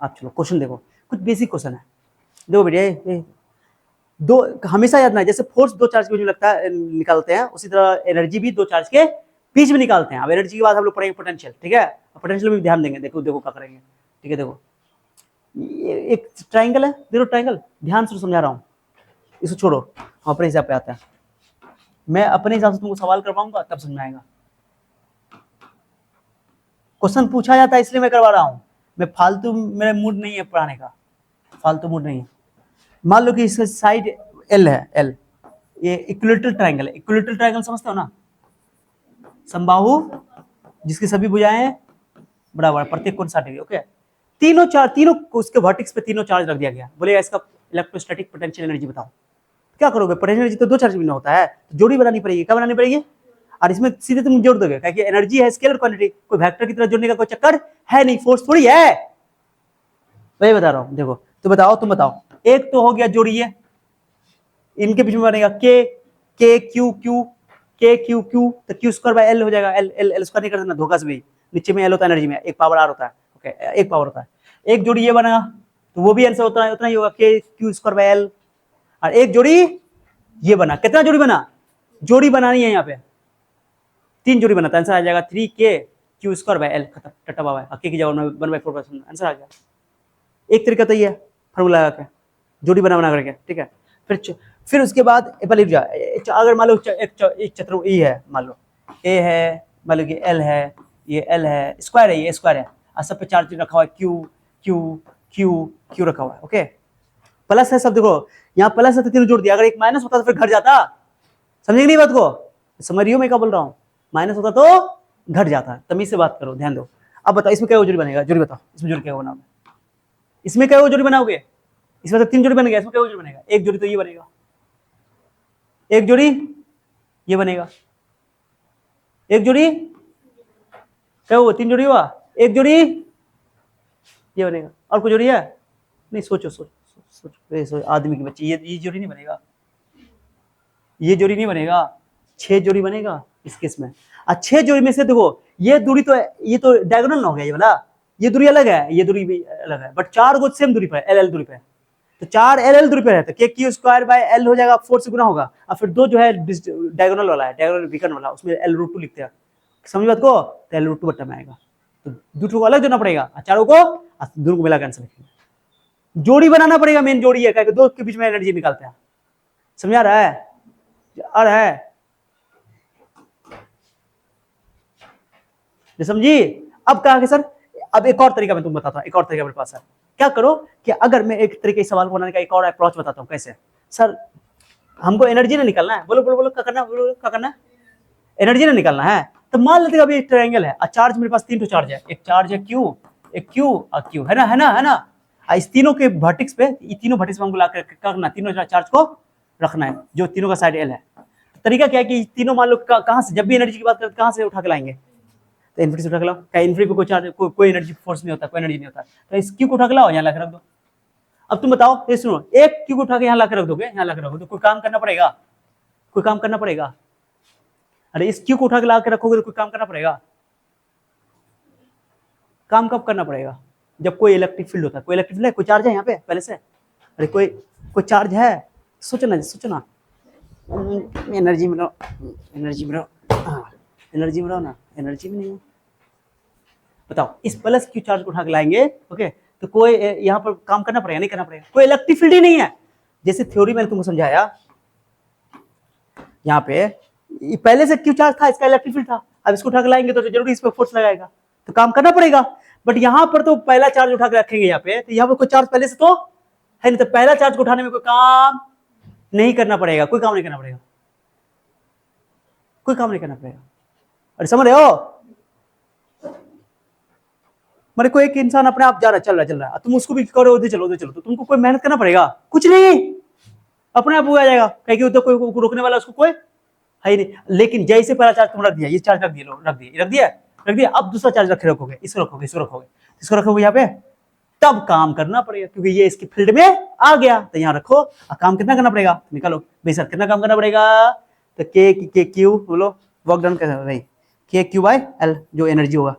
आप। चलो क्वेश्चन देखो, कुछ बेसिक क्वेश्चन है, देखो बेटा। दो हमेशा याद ना, जैसे फोर्स दो चार्ज के बीच में लगता है निकालते हैं, उसी तरह एनर्जी भी दो चार्ज के बीच में निकालते हैं। अब एनर्जी के बाद हम लोग पढ़ेंगे पोटेंशियल, ठीक है? पोटेंशियल में भी ध्यान देंगे, देखो देखो क्या करेंगे, ठीक है? देखो एक ट्राइंगल है, देखो ट्राइंगल, ध्यान से समझा रहा हूँ, इसको छोड़ो, हम अपने हिसाब पे आते हैं। मैं अपने हिसाब से तुमको सवाल करवाऊंगा तब समझ में आएगा। क्वेश्चन पूछा जाता है इसलिए मैं करवा रहा हूँ, मैं फालतू, मेरा मूड नहीं है पढ़ाने का, फालतू मूड नहीं है। मान लो कि इसका साइड एल है, एल, ये इक्विलेटरल ट्रायंगल है। इक्विलेटरल ट्रायंगल समझते हो ना? समबाहु जिसकी सभी भुजाएं बराबर, प्रत्येक कोण 60 डिग्री। ओके, तीनों उसके वर्टेक्स पे तीनों चार्ज रख दिया गया। बोले इसका इलेक्ट्रोस्टैटिक पोटेंशियल एनर्जी बताओ। क्या करोगे? पोटेंशियल एनर्जी तो दो चार्ज में होता है, तो जोड़ी बनानी पड़ेगी। क्या बनानी पड़ेगी? और इसमें सीधे तुम जोड़ दोगे, क्योंकि एनर्जी है स्केलर क्वांटिटी, कोई वेक्टर की तरह जोड़ने का कोई चक्कर है नहीं, फोर्स थोड़ी है। वही बता रहा हूं, देखो तो बताओ, तुम बताओ। एक तो हो गया जोड़िए, इनके बीच में बनेगा के क्यू क्यू, के क्यू क्यू, तो क्यू स्क्वायर बाय एल हो जाएगा। एल एल एल स्क्वायर नहीं कर देना धोखा से भी, नीचे में एल होता है एनर्जी में, एक पावर आर होता है। ओके, एक पावर होता है। एक जोड़ी ये बनेगा तो वो भी आंसर उतना ही होगा, के क्यू स्क्वायर बाय एल। और एक जोड़ी ये बना, कितना जोड़ी बना? जोड़ी बनानी है यहाँ पे, 3 जोड़ी बनाता है, आंसर आ जाएगा 3k Q square by L. खत्म, टट्टा बाबा है, के की जगह 1/4 आंसर आ गया। एक तरीका तो ये है फॉर्मूला लगा के जोड़ी बना करके, ठीक है? फिर उसके बाद अगर मान लो एक चतुर्भुज ई है, मान लो ए है, मान लो कि एल है, ये एल है, स्क्वायर है, ये स्क्वायर है, और सब पे चार्ज रखा हुआ है, क्यू क्यू क्यू क्यू रखा हुआ है। ओके, प्लस है सब, देखो यहाँ प्लस है तो तीनों जोड़ दिया। अगर एक माइनस होता तो फिर घट जाता। समझे नहीं बात को? समझ रही हो मैं क्या बोल रहा हूँ? माइनस होता तो घट जाता। तमीज से बात करो, ध्यान दो। अब बताओ इसमें क्या जोड़ी बनेगा? जोड़ी बताओ, इसमें जोड़ी क्या बनाओगे? इसमें क्या जोड़ी बनाओगे? इसमें तो 3 जोड़ी बन गया, इसमें क्या जोड़ी बनेगा? एक जोड़ी तो ये बनेगा, एक जोड़ी ये बनेगा, एक जोड़ी क्या हुआ? 3 जोड़ी हुआ, एक जोड़ी ये बनेगा, और कोई जोड़ी है? नहीं, सोचो सोचो सोचो, आदमी के बच्चे, ये जोड़ी नहीं बनेगा, ये जोड़ी नहीं बनेगा, 6 जोड़ी बनेगा इस केस में। 6 जोड़ी में से देखो ये दूरी तो ये तो डायगोनल ना हो गया, ये वाला, ये दूरी अलग है, ये दूरी भी अलग है, बट 4 को सेम दूरी पर, एल एल दूरी पे, तो 4 एल एल दूरी पे है, तो K Q square by L हो जाएगा, 4 से गुना होगा। और फिर 2 जो है डायगोनल वाला है, डायगोनल विकर्ण वाला, उसमें L√2 लिखते हैं। समझ बात को? तो L√2 बट्टा में आएगा, तो दूसरों को अलग जोड़ना पड़ेगा, चारों को दोनों को मिला के आंसर लिखेंगे। जोड़ी बनाना पड़ेगा, मेन जोड़ी है, क्योंकि दो के बीच में एनर्जी निकालते हैं। समझ आ रहा है? आ रहा है? समझी? अब कहा कि सर, अब एक और तरीका मैं तुम बताता हूँ, एक और तरीका मेरे पास है। क्या करो कि अगर मैं एक तरीके से सवाल बनाने का एक और अप्रोच बताता हूँ। कैसे? सर हमको एनर्जी ना निकालना है, बोलो बोलो बोलो क्या करना है, बोलो क्या करना है, एनर्जी ना निकालना है। तो मान लेते हैं अभी एक ट्रायंगल है और चार्ज मेरे पास 3 चार्ज है, एक चार्ज है क्यू, एक क्यू और क्यू, है ना है ना है ना। इस तीनों के वर्टेक्स पे, ये तीनों वर्टेक्स पे हमको ला क्या करना, तीनों चार्ज को रखना है जो तीनों का साइड एल है। तो तरीका क्या है कि तीनों मान लो कहाँ से, जब भी एनर्जी की बात करते कहाँ से उठा के लाएंगे, तो इन्फिनिटी से उठा के लाओ। क्या इन्फिनिटी पे कोई चार्ज, कोई एनर्जी फोर्स नहीं होता, कोई एनर्जी नहीं होता, तो इस क्यू को उठा के लाओ, यहाँ ला के रख दो। अब तुम बताओ, ये सुनो, एक क्यू को उठा के यहाँ ला के रख दोगे, यहाँ ला के रखोगे तो कोई काम करना पड़ेगा, कोई काम करना पड़ेगा। अरे इस क्यू को उठा के ला के रखोगे तो कोई काम करना पड़ेगा। काम कब करना पड़ेगा, जब कोई इलेक्ट्रिक फील्ड होता है। कोई इलेक्ट्रिक फील्ड है, कोई चार्ज है यहाँ पे पहले से, अरे कोई कोई चार्ज है, सोचो ना सोचो ना, एनर्जी में रहो, एनर्जी में रहो, एनर्जी में रहो ना, एनर्जी में नहीं हो। बताओ इस प्लस क्यू चार्ज को उठा के लाएंगे, ओके, तो कोई यहाँ पर काम करना पड़ेगा, नहीं करना पड़ेगा, कोई इलेक्ट्रिक फील्ड ही नहीं है। जैसे थ्योरी मैंने तुमको समझाया, यहाँ पे पहले से क्यू चार्ज था, इसका इलेक्ट्रिक फील्ड था, अब इसको उठा के लाएंगे तो जरूरी इस पर फोर्स लगाएगा, तो काम करना पड़ेगा। बट यहाँ पर तो पहला चार्ज उठा के रखेंगे यहाँ पे, तो यहाँ पर कोई चार्ज पहले से तो है नहीं, तो पहला चार्ज को उठाने में कोई काम नहीं करना पड़ेगा, कोई काम नहीं करना पड़ेगा, कोई काम नहीं करना पड़ेगा। अरे समझ रहे हो, मेरे को एक इंसान अपने आप जा रहा है, चल रहा है, तुम उसको भी करो उधर चलो उधर चलो, तो तुमको कोई मेहनत करना पड़ेगा, कुछ नहीं, अपने आप हो जाएगा, कहीं उधर कोई रोकने वाला उसको कोई है ही नहीं। लेकिन जैसे पहला चार्ज तुम रख दिया, ये चार्ज रख दिया, रख दिया, अब दूसरा चार्ज रखोगे, इसको रखोगे, इसको रखोगे यहाँ पे, तब काम करना पड़ेगा, क्योंकि ये इसकी फील्ड में आ गया, तो यहाँ रखो। काम कितना करना पड़ेगा, निकालो भाई सर, कितना काम करना पड़ेगा, तो के क्यू बोलो, वर्क डन कैसे भाई, के क्यू बाय एल जो एनर्जी होगा,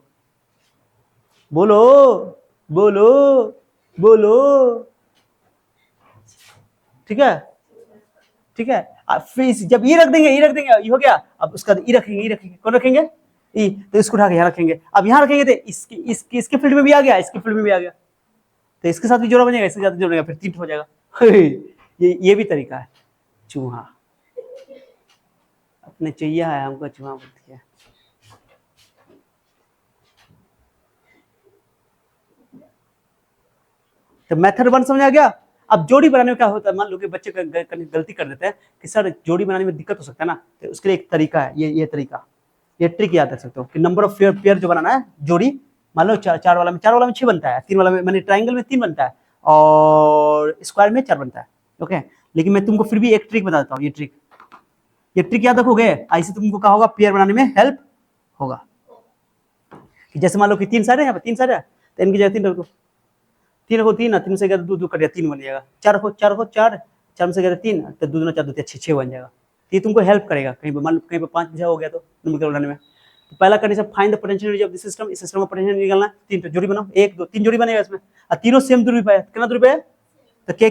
बोलो बोलो बोलो, ठीक है ठीक है। फिर जब ये रख देंगे, ये हो गया, अब उसका ई रखेंगे, कौन रखेंगे, ई, तो इसको उठा के यहाँ रखेंगे, अब यहाँ रखेंगे तो इसके फील्ड में भी आ गया, इसके फील्ड में भी आ गया, तो इसके साथ भी जोड़ा बनेगा, इसके साथ भी जोड़ेगा, फिर 3 हो जाएगा। ये भी तरीका है। चूहा अपने चुहिया है, हमको चूहा बोलती है। तो मेथड 1 समझ आ गया। अब जोड़ी बनाने में क्या होता है, मान लो कि बच्चे गलती कर देते हैं कि सर जोड़ी बनाने में दिक्कत हो सकता है ना, तो उसके लिए एक तरीका है, ये तरीका, ये ट्रिक याद रख सकते हो कि नंबर ऑफ पेयर जो बनाना है जोड़ी, मान लो 4 वाला में 6 बनता है, 3 वाला में मैंने ट्राइंगल में 3 बनता है और स्क्वायर में 4 बनता है, ओके। लेकिन मैं तुमको फिर भी एक ट्रिक बता देता हूँ, ये ट्रिक याद रखोगे, ऐसे तुमको क्या होगा, पेयर बनाने में हेल्प होगा। कि जैसे मान लो कि 3 साइड है, यहाँ पे 3 साइड है, तो इनकी जगह 3 रखो, 3 रखो, 3 3 से 2 कट गया, 3 बन जाएगा, 4 रखो, 4 में से 3, तो 2 2 4 2 6 बन जाएगा। ये तुमको हेल्प करेगा, कहीं पर मान लो कहीं पर 5 बुझा हो गया तो न्यूमेरिकल बनाने में। तो पहला condition, find the potential energy of the system, इस सिस्टम का पोटेंशियल निकालना है। 3 जोड़ी बनाओ, 1 2 3 जोड़ी बनेगा इसमें, और तीनों सेम दूरी पे है, कितना दूरी पे है, तो के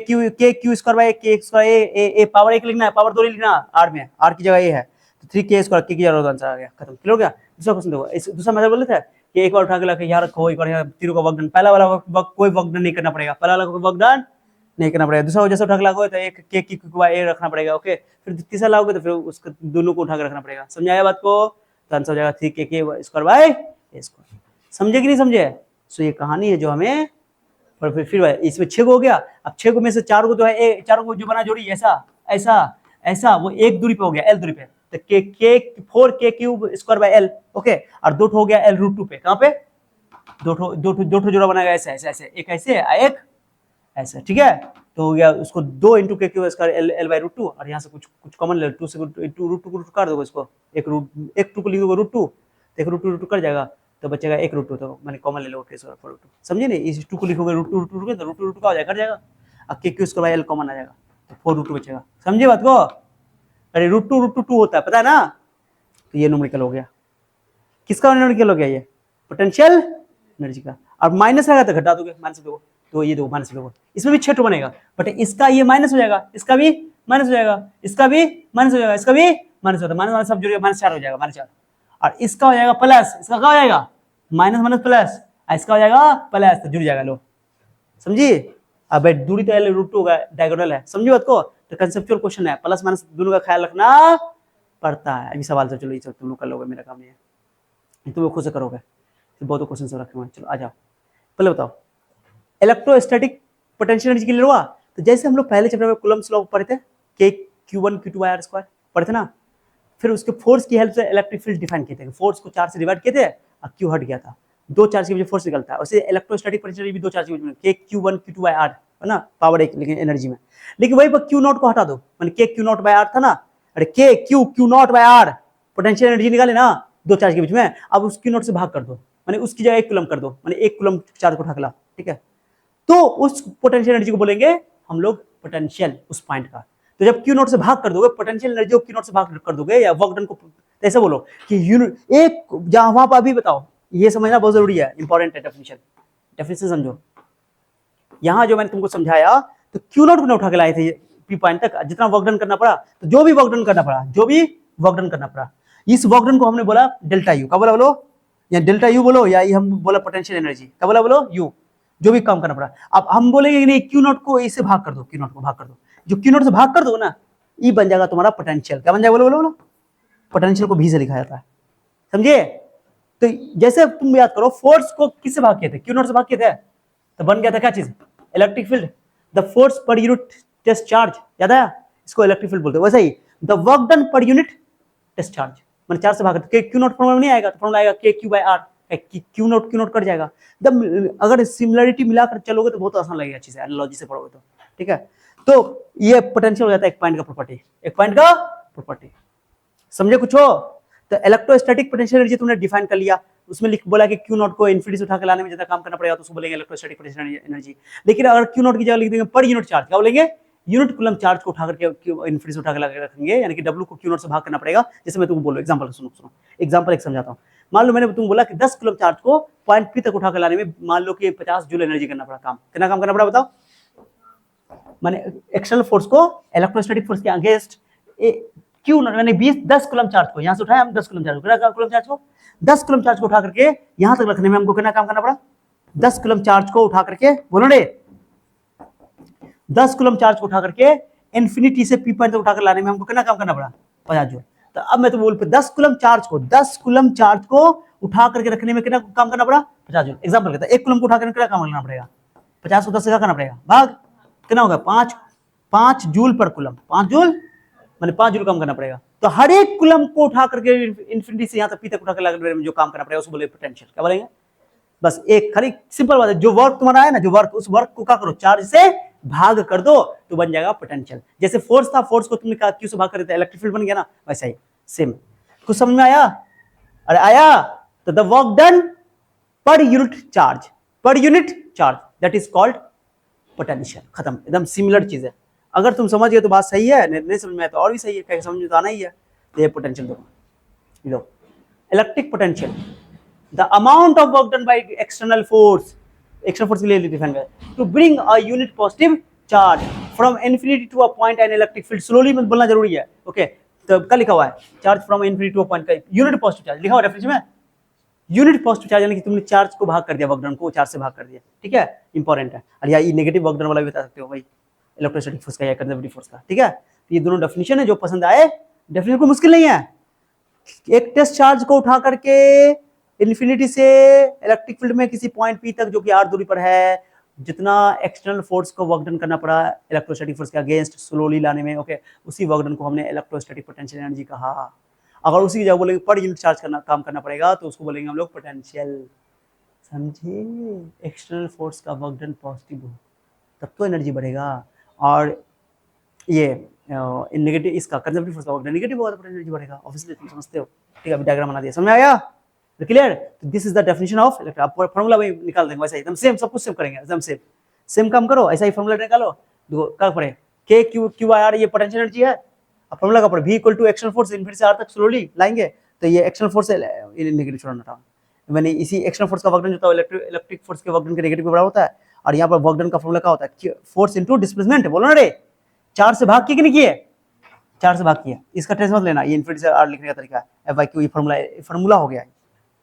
क्यू स्क्वायर बाय के स्क्वायर, ए पावर 1 लिखना है, पावर 2 लिखना, आर में, आर की जगह ए है, तो 3k स्क्वायर, के की जगह आंसर आ गया, खत्म, क्लियर हो गया। दूसरा क्वेश्चन देखो, इस दूसरा मेथड बोले थे कि एक बार उठा के लाके यहाँ रखो, एक बार यहाँ तीनों का वर्क डन, पहला वाला वर्क कोई वर्क डन नहीं करना पड़ेगा, पहला वाला कोई वर्क डन नहीं करना पड़ेगा, दूसरा जैसे उठा के लाओगे तो एक के की ए रखना पड़ेगा, ओके। फिर तीसरा लाओगे तो फिर उसको दोनों को उठा के रखना पड़ेगा, समझाया बात को, तो आंसर हो जाएगा 3k square by A square. समझे कि नहीं समझे। सो ये कहानी है जो हमें, और फिर इसमें 6 हो गया, अब 6 में से 4 को तो है, 4 को जो बना जोड़ी ऐसा ऐसा ऐसा, वो एक दूरी पे हो गया, एल दूरी पे, तो के 4k cube square by L, okay. और 2 हो गया एल रूट 2 पे, कहाँ पे, दो जोड़ा बनाएगा, ऐसे ऐसे ऐसे, एक ऐसे एक ऐसे, ठीक है। तो हो गया उसको 2 into K cube square L by root 2, और यहाँ से कुछ कॉमन ले, 2 से रूट 2 को काट दोगे, इसको एक 2 को लिख दोगे रूट 2, तो एक रूट 2 कट जाएगा, तो बचेगा एक रूट 2, तो मैंने कॉमन ले लो के स्क्वायर रूट 2, समझे नहीं। इस 2 को लिखोगे रूट 2 तो रूट 2 का हो जाएगा, कट जाएगा, अब के cube square by L common आ जाएगा, तो 4 रूट 2 बचेगा, समझे बात को। अरे रूट 2 होता है, पता है ना। तो ये न्यूमेरिकल हो गया, किसका न्यूमेरिकल हो गया, ये पोटेंशियल एनर्जी का। और माइनस रहेगा तो घटा दोगे, माइनस दो, तो ये दो माइनस दो, इसमें भी 6 बनेगा, बट इसका ये माइनस हो जाएगा, इसका भी माइनस हो जाएगा, इसका भी माइनस हो जाएगा, इसका भी माइनस होता है, माइनस सब जुड़ेगा, -4 हो जाएगा, -4। और इसका हो जाएगा प्लस, इसका क्या हो जाएगा, माइनस माइनस प्लस, इसका हो जाएगा प्लस, तो जुड़ जाएगा, लो समझी। अब दूरी तो एल रूट 2 होगा, डायगोनल है, समझी बात को। तो कंसेप्चुअल क्वेश्चन है, प्लस माइनस दोनों का ख्याल रखना पड़ता है। अभी सवाल से चलो, ये तुम लोग कर लोगे, मेरा काम नहीं है, तुम लोग खुद से करोगे, बहुत क्वेश्चन सब रखे हुए हैं। चलो आ जाओ, पहले बताओ इलेक्ट्रोस्टैटिक पोटेंशियल एनर्जी क्लियर हुआ। तो जैसे हम लोग पहले चैप्टर में कूलम्ब्स लॉ पढ़े थे, Q1 Q2 bye R square पढ़े थे ना। फिर उसके फोर्स की हेल्प से इलेक्ट्रिक फील्ड डिफाइन किए थे, फोर्स को 4 से डिवाइड किए थे और Q हट गया था, 2 चार्ज के बीच फोर्स निकलता है। वैसे इलेक्ट्रोस्टैटिक पोटेंशियल भी 2 चार्ज के बीच में K Q1 Q2 bye are है ना, पावर एक लेकिन एनर्जी में। लेकिन वही पर Q नॉट को हटा दो, माने K Q not by R था ना, अरे K Q not by R potential energy निकाले ना 2 चार्ज के बीच में, अब उस Q नॉट से भाग कर दो, माने उसकी जगह 1 कूलम कर दो, माने 1 कूलम चार्ज को उठा के ला, ठीक है। तो उस पोटेंशियल एनर्जी को बोलेंगे हम लोग पोटेंशियल, उस पॉइंट का। तो जब Q नॉट से भाग कर दोगे, पोटेंशियल एनर्जी को Q नॉट से भाग कर दोगे या वर्क डन को, ऐसा बोलो कि यूनिट एक, जहां वहां पर अभी बताओ, ये समझना बहुत जरूरी है, इंपॉर्टेंट है डेफिनेशन, डेफिनेशन समझो। यहां जो मैंने तुमको समझाया, तो Q नॉट को उठा के लाए थे पी पॉइंट तक, जितना वर्क डन करना पड़ा, तो जो भी वर्क डन करना पड़ा, जो भी वर्क डन करना पड़ा, इस वर्क डन को हमने बोला डेल्टा यू। क्या बोला बोलो, या डेल्टा यू बोलो, या ये हम बोला पोटेंशियल एनर्जी, क्या बोला बोलो, यू, जो भी काम करना पड़ा। अब हम बोलेंगे नहीं Q नॉट को इससे भाग कर दो, Q नॉट को भाग कर दो, जो Q नॉट से भाग कर दो ना, ये बन जाएगा तुम्हारा पोटेंशियल। क्या बन जाएगा बोलो बोलो बोलो, पोटेंशियल को भी से लिखा जाता है, समझे। तो जैसे तुम याद करो, फोर्स को किससे भाग किए थे, Q नॉट से भाग किए थे, तो बन गया था क्या चीज, electric field. The force per unit test charge, याद है, इसको इलेक्ट्रिक फील्ड बोलते हैं। वैसे ही the work done per unit test charge, मैंने 4 से भाग करके Q नॉट फॉर्मूला नहीं आएगा, तो फॉर्मूला आएगा K Q by R, Q not cut जाएगा। अगर सिमिलरिटी मिलाकर चलोगे तो बहुत आसान लगेगा चीज, एनालॉजी से पढ़ोगे तो, ठीक है। तो ये पोटेंशियल हो जाता है एक पॉइंट का प्रॉपर्टी, एक पॉइंट का प्रॉपर्टी, समझे कुछ हो। तो इलेक्ट्रोस्टैटिक पोटेंशियल एनर्जी तुमने डिफाइन कर लिया, उसमें लिख बोला कि Q नॉट को इन्फिनिटी से उठा के लाने में ज्यादा काम करना पड़ेगा, तो उसको बोलेंगे इलेक्ट्रोस्टैटिक पोटेंशियल एनर्जी। लेकिन अगर Q नॉट की जगह लिख देंगे पर यूनिट चार्ज, क्या बोलेंगे, यूनिट कूलम चार्ज को उठा करके इन्फिनिटी से उठा के लगा रखेंगे, यानी कि W को Q नॉट से भाग करना पड़ेगा। जैसे मैं तुमको बोलूं एग्जांपल, सुनो एग्जांपल एक समझाता हूं। मान लो मैंने तुम बोला कि 10 कूलम चार्ज को पॉइंट P तक उठा के लाने में मान लो कि 50 जूल एनर्जी करना पड़ा, काम कितना काम करना पड़ा बताओ। माने एक्सटर्नल फोर्स को इलेक्ट्रोस्टैटिक फोर्स के अगेंस्ट Q नॉट, यानी 10 कूलम चार्ज को यहां से उठाया हम, 10 कूलम चार्ज को 10 कूलम चार्ज को उठा करके यहां तक रखने में हमको कितना काम करना पड़ा, 10 कूलम चार्ज को उठा करके, बोलो रे, 10 कूलम चार्ज को उठा करके इन्फिनिटी से P पॉइंट तक उठाकर लाने में हमको कितना काम करना पड़ा, 50 जूल। तो अब मैं तो बोल पे 10 कूलम चार्ज को उठा करके रखने में कितना काम करना पड़ा, 50 जूल। एग्जांपल कहता है 1 कूलम को उठा करके कितना काम करना पड़ेगा, 50 को 10 से क्या करना पड़ेगा, भाग, कितना होगा 5 जूल पर कूलम, 5 जूल माने 5 जूल काम करना पड़ेगा। तो हर एक कूलम को उठा करके इन्फिनिटी से यहां तक P तक उठा कर लाने में जो काम करना पड़ेगा उसको बोले पोटेंशियल। क्या बोलेंगे, बस एक खाली सिंपल बात है, जो वर्क तुम्हारा है ना, जो वर्क, उस वर्क को क्या करो, चार्ज से भाग कर दो तो बन जाएगा पोटेंशियल। जैसे फोर्स था, फोर्स को तुमने कहा Q से भाग कर देते इलेक्ट्रिक फील्ड बन गया ना, वैसा ही सेम। कुछ समझ में आया, अरे आया। तो the work done per unit charge that is called potential, खत्म, एकदम सिमिलर चीज है। अगर तुम समझ गए तो बात सही है, नहीं समझ में आया तो और भी सही है, क्या समझ में तो आना ही है। तो ये पोटेंशियल दो, electric potential, the amount of work done by external force के लिए डिफाइन है, to bring a unit positive charge from infinity to a point and electric field, slowly मत बोलना जरूरी है, ओके। तो क्या लिखा हुआ है, charge from infinity to a point का यूनिट पॉजिटिव चार्ज लिखा हुआ है डेफिनेशन में, यूनिट पॉजिटिव चार्ज यानी कि तुमने चार्ज को भाग कर दिया, वर्क डन को चार्ज से भाग कर दिया, ठीक है, इंपॉर्टेंट है। और ये नेगेटिव वर्क डन वाला भी बता सकते हो भाई, इलेक्ट्रोस्टैटिक फोर्स का या कंजर्वेटिव फोर्स का, ठीक है। तो ये दोनों डेफिनेशन है, जो पसंद आए, डेफिनेशन को मुश्किल नहीं है। एक टेस्ट चार्ज को उठा करके इन्फिनिटी से इलेक्ट्रिक फील्ड में किसी पॉइंट P तक जो कि R दूरी पर है, जितना एक्सटर्नल फोर्स को वर्क डन करना पड़ा इलेक्ट्रोस्टैटिक फोर्स के अगेंस्ट स्लोली लाने में, ओके, उसी वर्क डन को हमने इलेक्ट्रोस्टैटिक पोटेंशियल एनर्जी कहा। अगर उसी की जगह बोलेंगे पर यूनिट चार्ज करना काम करना पड़ेगा तो उसको बोलेंगे हम लोग पोटेंशियल, समझे। एक्सटर्नल फोर्स का वर्क डन पॉजिटिव हो तब तो एनर्जी बढ़ेगा, और ये नेगेटिव इसका कंजर्वेटिव फोर्स का वर्क डन नेगेटिव होगा तो एनर्जी बढ़ेगा, ऑब्वियसली तुम समझते हो, ठीक है। अभी डायग्राम बना दिया, समझ में आ गया, clear. This is the definition of electric, आप फॉर्मूला भी निकाल देंगे वैसे एकदम सेम, सब कुछ सेम करेंगे, एकदम सेम काम करो, ऐसा ही फॉर्मूला निकालो। क्या पढ़े, K Q बाय R ये पोटेंशियल एनर्जी है, अब फॉर्मूला का पढ़े V equal to external force infinity से R तक स्लोली लाएंगे, तो ये एक्सटर्नल फोर्स है, नेगेटिव छोड़ना था मैंने, इसी एक्सटर्नल फोर्स का वर्क डन जो होता है इलेक्ट्रिक फोर्स के वर्क डन के नेगेटिव के बराबर होता है। और यहाँ पर वर्क डन का फॉर्मूला क्या होता है, फोर्स इनटू डिस्प्लेसमेंट, बोलो ना रे, 4 से भाग किए कि नहीं किए, 4 से भाग किया, इसका टेंशन मत लेना, ये इन्फिनिटी से R लिखने का तरीका है, FIQ ये फॉर्मूला हो गया है,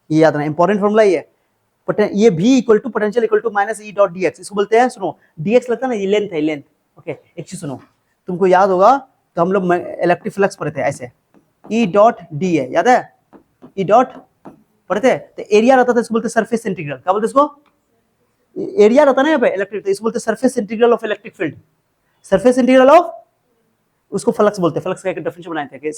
ये याद रखना, इंपॉर्टेंट फॉर्मूला ये है। ये V equal to potential equal to minus E dot dx, इसको बोलते हैं, सुनो dx लगता है ना, ये लेंथ है, लेंथ, ओके। एक चीज सुनो, तुमको याद होगा तो हम लोग इलेक्ट्रिक फ्लक्स पढ़े थे ऐसे, E डॉट d है, याद है, E डॉट पढ़े थे। तो एरिया रहता था, इसको बोलते सरफेस इंटीग्रल, क्या बोलते इसको, एरिया रहता ना यहाँ पे इलेक्ट्रिक, तो इसको बोलते surface integral of electric field, surface integral of, उसको फ्लक्स बोलते हैं। फ्लक्स का एक डेफिनेशन बनाए थे कि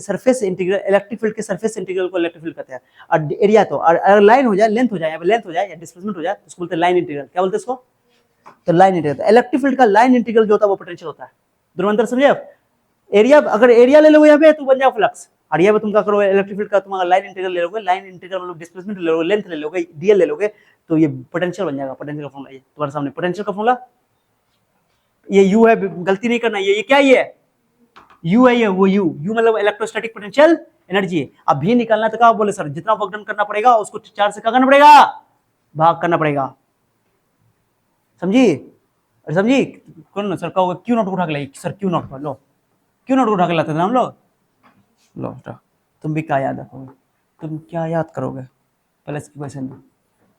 सरफेस इंटीग्रल, इलेक्ट्रिक फील्ड के सरफेस इंटीग्रल को इलेक्ट्रिक फील्ड कहते हैं। और एरिया तो अगर लाइन हो जाए, लेंथ हो जाए, लेंथ हो जाए या डिस्प्लेसमेंट हो जाए, तो उसको बोलते हैं लाइन इंटीग्रल। क्या बोलते हैं इसको? तो लाइन इंटीग्रल। इलेक्ट्रिक फील्ड का लाइन इंटीग्रल जो होता है वो पोटेंशियल होता है। दोनों अंतर समझे आप? एरिया, अगर एरिया ले लोगे यहाँ पे तो बन जाएगा फ्लक्स, और यहाँ पे तुम क्या करोगे, इलेक्ट्रिक फील्ड का तुम अगर लाइन इंटीग्रल ले लोगे, लाइन इंटीग्रल मतलब डिस्प्लेसमेंट ले लोगे, लेंथ ले लोगे, डीएल ले लोगे, तो ये पोटेंशियल बन जाएगा। पोटेंशियल का फॉर्मूला ये तुम्हारे सामने, पोटेंशियल का फॉर्मूला ये यू है, गलती नहीं करना। ये क्या ये यू है, ये वो यू मतलब इलेक्ट्रोस्टैटिक पोटेंशियल एनर्जी। अब भी निकालना तो क्या बोले सर, जितना वर्क डन करना पड़ेगा उसको 4 से क्या करना पड़ेगा, भाग करना पड़ेगा। समझी? अरे समझी? कौन सर कहोगे क्यू नॉट उठा के लाई, सर क्यू नॉट लो, क्यू नॉट उठा के लाते थे हम लोग। लो तुम भी क्या याद रखोगे, तुम क्या याद करोगे, पहले इसकी क्वेश्चन में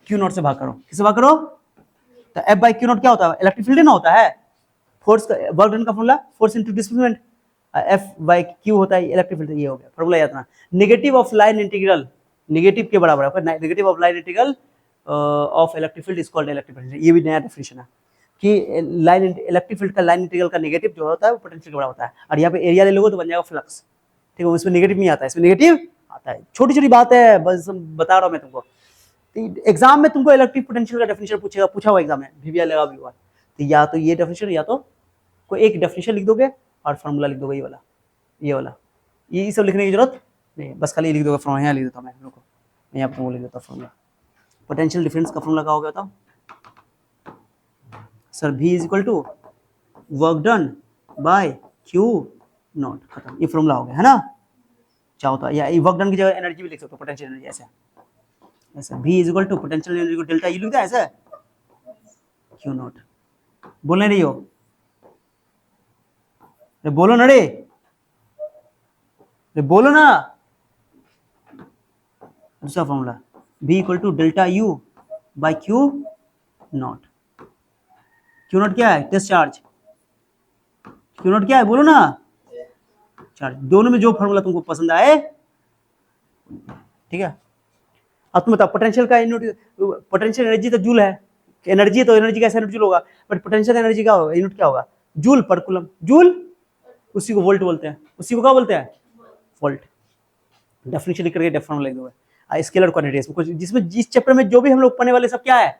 क्यू नॉट से भाग करो। किससे भाग करो? तो एफ बाई क्यू नॉट क्या होता है, इलेक्ट्रिक फील्ड ना होता है। फोर्स का वर्क डन का formula force into displacement, F by Q होता है इलेक्ट्रिक फील्ड। ये हो गया फॉर्मूला याद रखना। Negative of line integral, negative के बराबर है, negative of line integral of electric field is called electric potential. ये भी नया डेफिनेशन है कि लाइन इलेक्ट्रिक फील्ड का लाइन इंटीग्रल का नेगेटिव जो होता है वो पोटेंशियल के बराबर होता है। और यहाँ पे एरिया ले लोगे तो बन जाएगा फ्लक्स। ठीक है, उसमें नेगेटिव नहीं आता है, इसमें नेगेटिव आता है। छोटी छोटी बात है, बस बता रहा हूँ मैं तुमको। एग्जाम में तुमको इलेक्ट्रिक पोटेंशियल का डेफिनेशन पूछा हुआ एग्जाम में, भी लगा भी हुआ। तो या तो ये डेफिनेशन या तो कोई एक डेफिनेशन लिख दोगे और फार्मूला लिख दोगे, ये वाला ये सब लिखने की जरूरत नहीं, बस खाली लिख दोगे फॉर्मूला। यहाँ लिख देता हूँ मैं, रुको मैं यहाँ पर लिख देता हूँ फॉर्मूला। पोटेंशियल डिफरेंस का फॉर्मूला क्या हो गया था sir? V is equal to work done by Q not, खत्म। ये फॉर्मूला हो गया है ना। क्या होता है, या वर्क डन की जगह एनर्जी भी लिख सकते हो, पोटेंशियल एनर्जी ऐसा ऐसा। V is equal to potential energy को डेल्टा यू लिखता है ऐसा, क्यू नॉट। बोलने नहीं हो, बोलो ना रे, बोलो ना। दूसरा formula V equal to delta U by Q not. Q not क्या है? Test charge. क्यू नॉट क्या है बोलो ना? चार्ज। दोनों में जो फॉर्मूला तुमको पसंद आए, ठीक है। अब तुम बताओ पोटेंशियल का यूनिट, पोटेंशियल एनर्जी तो जूल है, एनर्जी तो एनर्जी कैसे यूनिट जूल होगा, बट पोटेंशियल एनर्जी का यूनिट क्या होगा? जूल पर कूलम। जूल उसी को वोल्ट बोलते हैं, उसी को क्या बोलते हैं? वोल्ट। डेफिनेशन लिख करके फॉर्मूला लिख दो। स्केलर क्वांटिटी इसमें कुछ, जिसमें जिस चैप्टर में जो भी हम लोग पढ़ने वाले सब क्या है,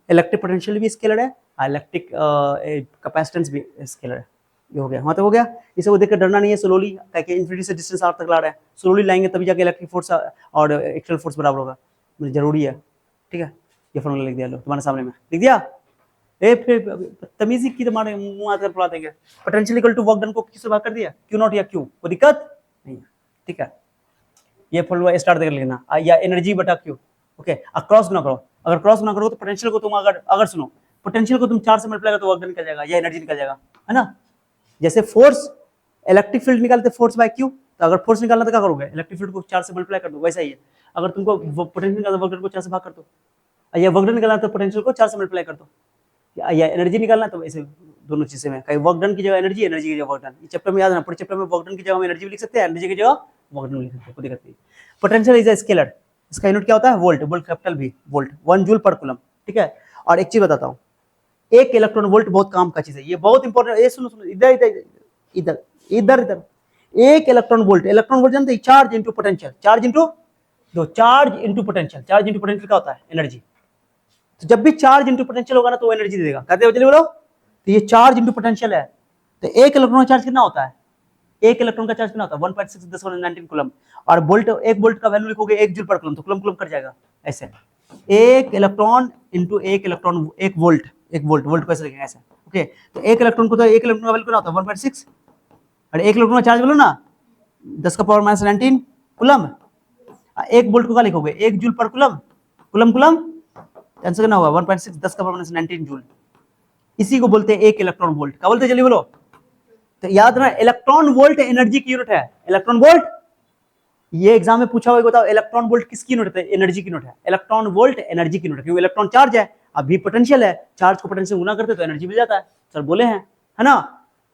इलेक्ट्रिक पोटेंशियल भी स्केलर है, इलेक्ट्रिक कैपेसिटेंस भी स्केलर है। ये हो गया, वहां तक हो गया। इसे वो देखकर डरना नहीं है, स्लोली ताकि इन्फिनिटी से डिस्टेंस आर तक ला रहा है, स्लोली लाएंगे तभी जाके इलेक्ट्रिक फोर्स और एक्सटर्नल फोर्स बराबर होगा, मुझे जरूरी है। ठीक है, ये फॉर्मूला लिख दिया, लो तुम्हारे सामने में लिख दिया। फिर तमीजी की तुम्हारे मुंह आकर पढ़ा देंगे। Potential equal to work done को किससे भाग कर दिया? क्यू नॉट या क्यू, कोई दिक्कत नहीं है। ठीक है, ये फॉर्मूला स्टार्ट देकर लिखना, या एनर्जी बटा क्यू। ओके, क्रॉस ना करो, अगर क्रॉस ना करो तो पोटेंशियल को तुम अगर सुनो, पोटेंशियल को तुम 4 से मल्टीप्लाई करो तो वर्क डन निकल जाएगा या एनर्जी निकल जाएगा, है ना। जैसे फोर्स, इलेक्ट्रिक फील्ड निकालते फोर्स बाय क्यू, तो अगर फोर्स निकालना तो क्या करोगे? इलेक्ट्रिक फील्ड को 4 से मल्टीप्लाई कर दो। वैसा ही है, अगर तुमको पोटेंशियल निकालना वर्क डन को 4 से भाग कर दो, या वर्क डन निकालना तो पोटेंशियल को 4 से मल्टीप्लाई कर दो, या एनर्जी निकालना तो ऐसे दोनों चीजें में, कहीं वर्क डन की जगह एनर्जी, एनर्जी की जगह वर्क डन। ये चैप्टर में याद रखना, पूरे चैप्टर में वर्क डन की जगह हम एनर्जी भी लिख सकते हैं, एनर्जी की जगह वर्क डन लिख सकते हैं, कोई दिक्कत नहीं। पोटेंशियल इज अ स्केलर, इसका यूनिट क्या होता है? वोल्ट, वोल्ट कैपिटल भी, वोल्ट 1 जूल पर कूलम। ठीक है, और एक चीज बताता हूँ, एक इलेक्ट्रॉन वोल्ट बहुत काम का चीज है, ये बहुत इंपॉर्टेंट। ये सुनो सुनो, इधर इधर इधर इधर इधर, एक इलेक्ट्रॉन वोल्ट जानते हैं? Charge into potential, charge into दो, charge into potential. Charge into potential क्या होता है? एनर्जी। तो जब भी चार्ज इंटू पोटेंशियल होगा ना तो वो एनर्जी देगा, कहते हो, चलिए बोलो। तो ये चार्ज इंटू पोटेंशियल है, तो एक इलेक्ट्रॉन का चार्ज कितना होता है? एक इलेक्ट्रॉन का चार्ज कितना होता है? 1.6 × 10⁻19 कूलम। और वोल्ट, एक वोल्ट का वैल्यू लिखोगे 1 जूल पर कूलम, तो कूलम कूलम कट जाएगा ऐसे। एक इलेक्ट्रॉन इंटू एक इलेक्ट्रॉन, एक वोल्ट, एक वोल्ट, वोल्ट कैसे लिखेंगे ऐसे। ओके, तो एक इलेक्ट्रॉन को, तो एक इलेक्ट्रॉन का वैल्यू कितना होता है? 1.6, और एक इलेक्ट्रॉन का चार्ज बोलो ना 10⁻−19 कूलम। एक वोल्ट को क्या लिखोगे? 1 जूल पर कूलम, कूलम कूलम आंसर कितना होगा? 1.6 10⁻−19 जूल। इसी को बोलते हैं एक इलेक्ट्रॉन वोल्ट। क्या बोलते हैं, चलिए बोलो। तो याद रखना, इलेक्ट्रॉन वोल्ट एनर्जी की यूनिट है। इलेक्ट्रॉन वोल्ट, ये एग्जाम में पूछा हुआ, बताओ इलेक्ट्रॉन वोल्ट किसकी यूनिट है? एनर्जी की यूनिट है। इलेक्ट्रॉन वोल्ट एनर्जी की यूनिट है, क्योंकि इलेक्ट्रॉन चार्ज है, अभी पोटेंशियल है, चार्ज को पोटेंशियल गुना करते तो एनर्जी मिल जाता है, सर बोले हैं, है ना।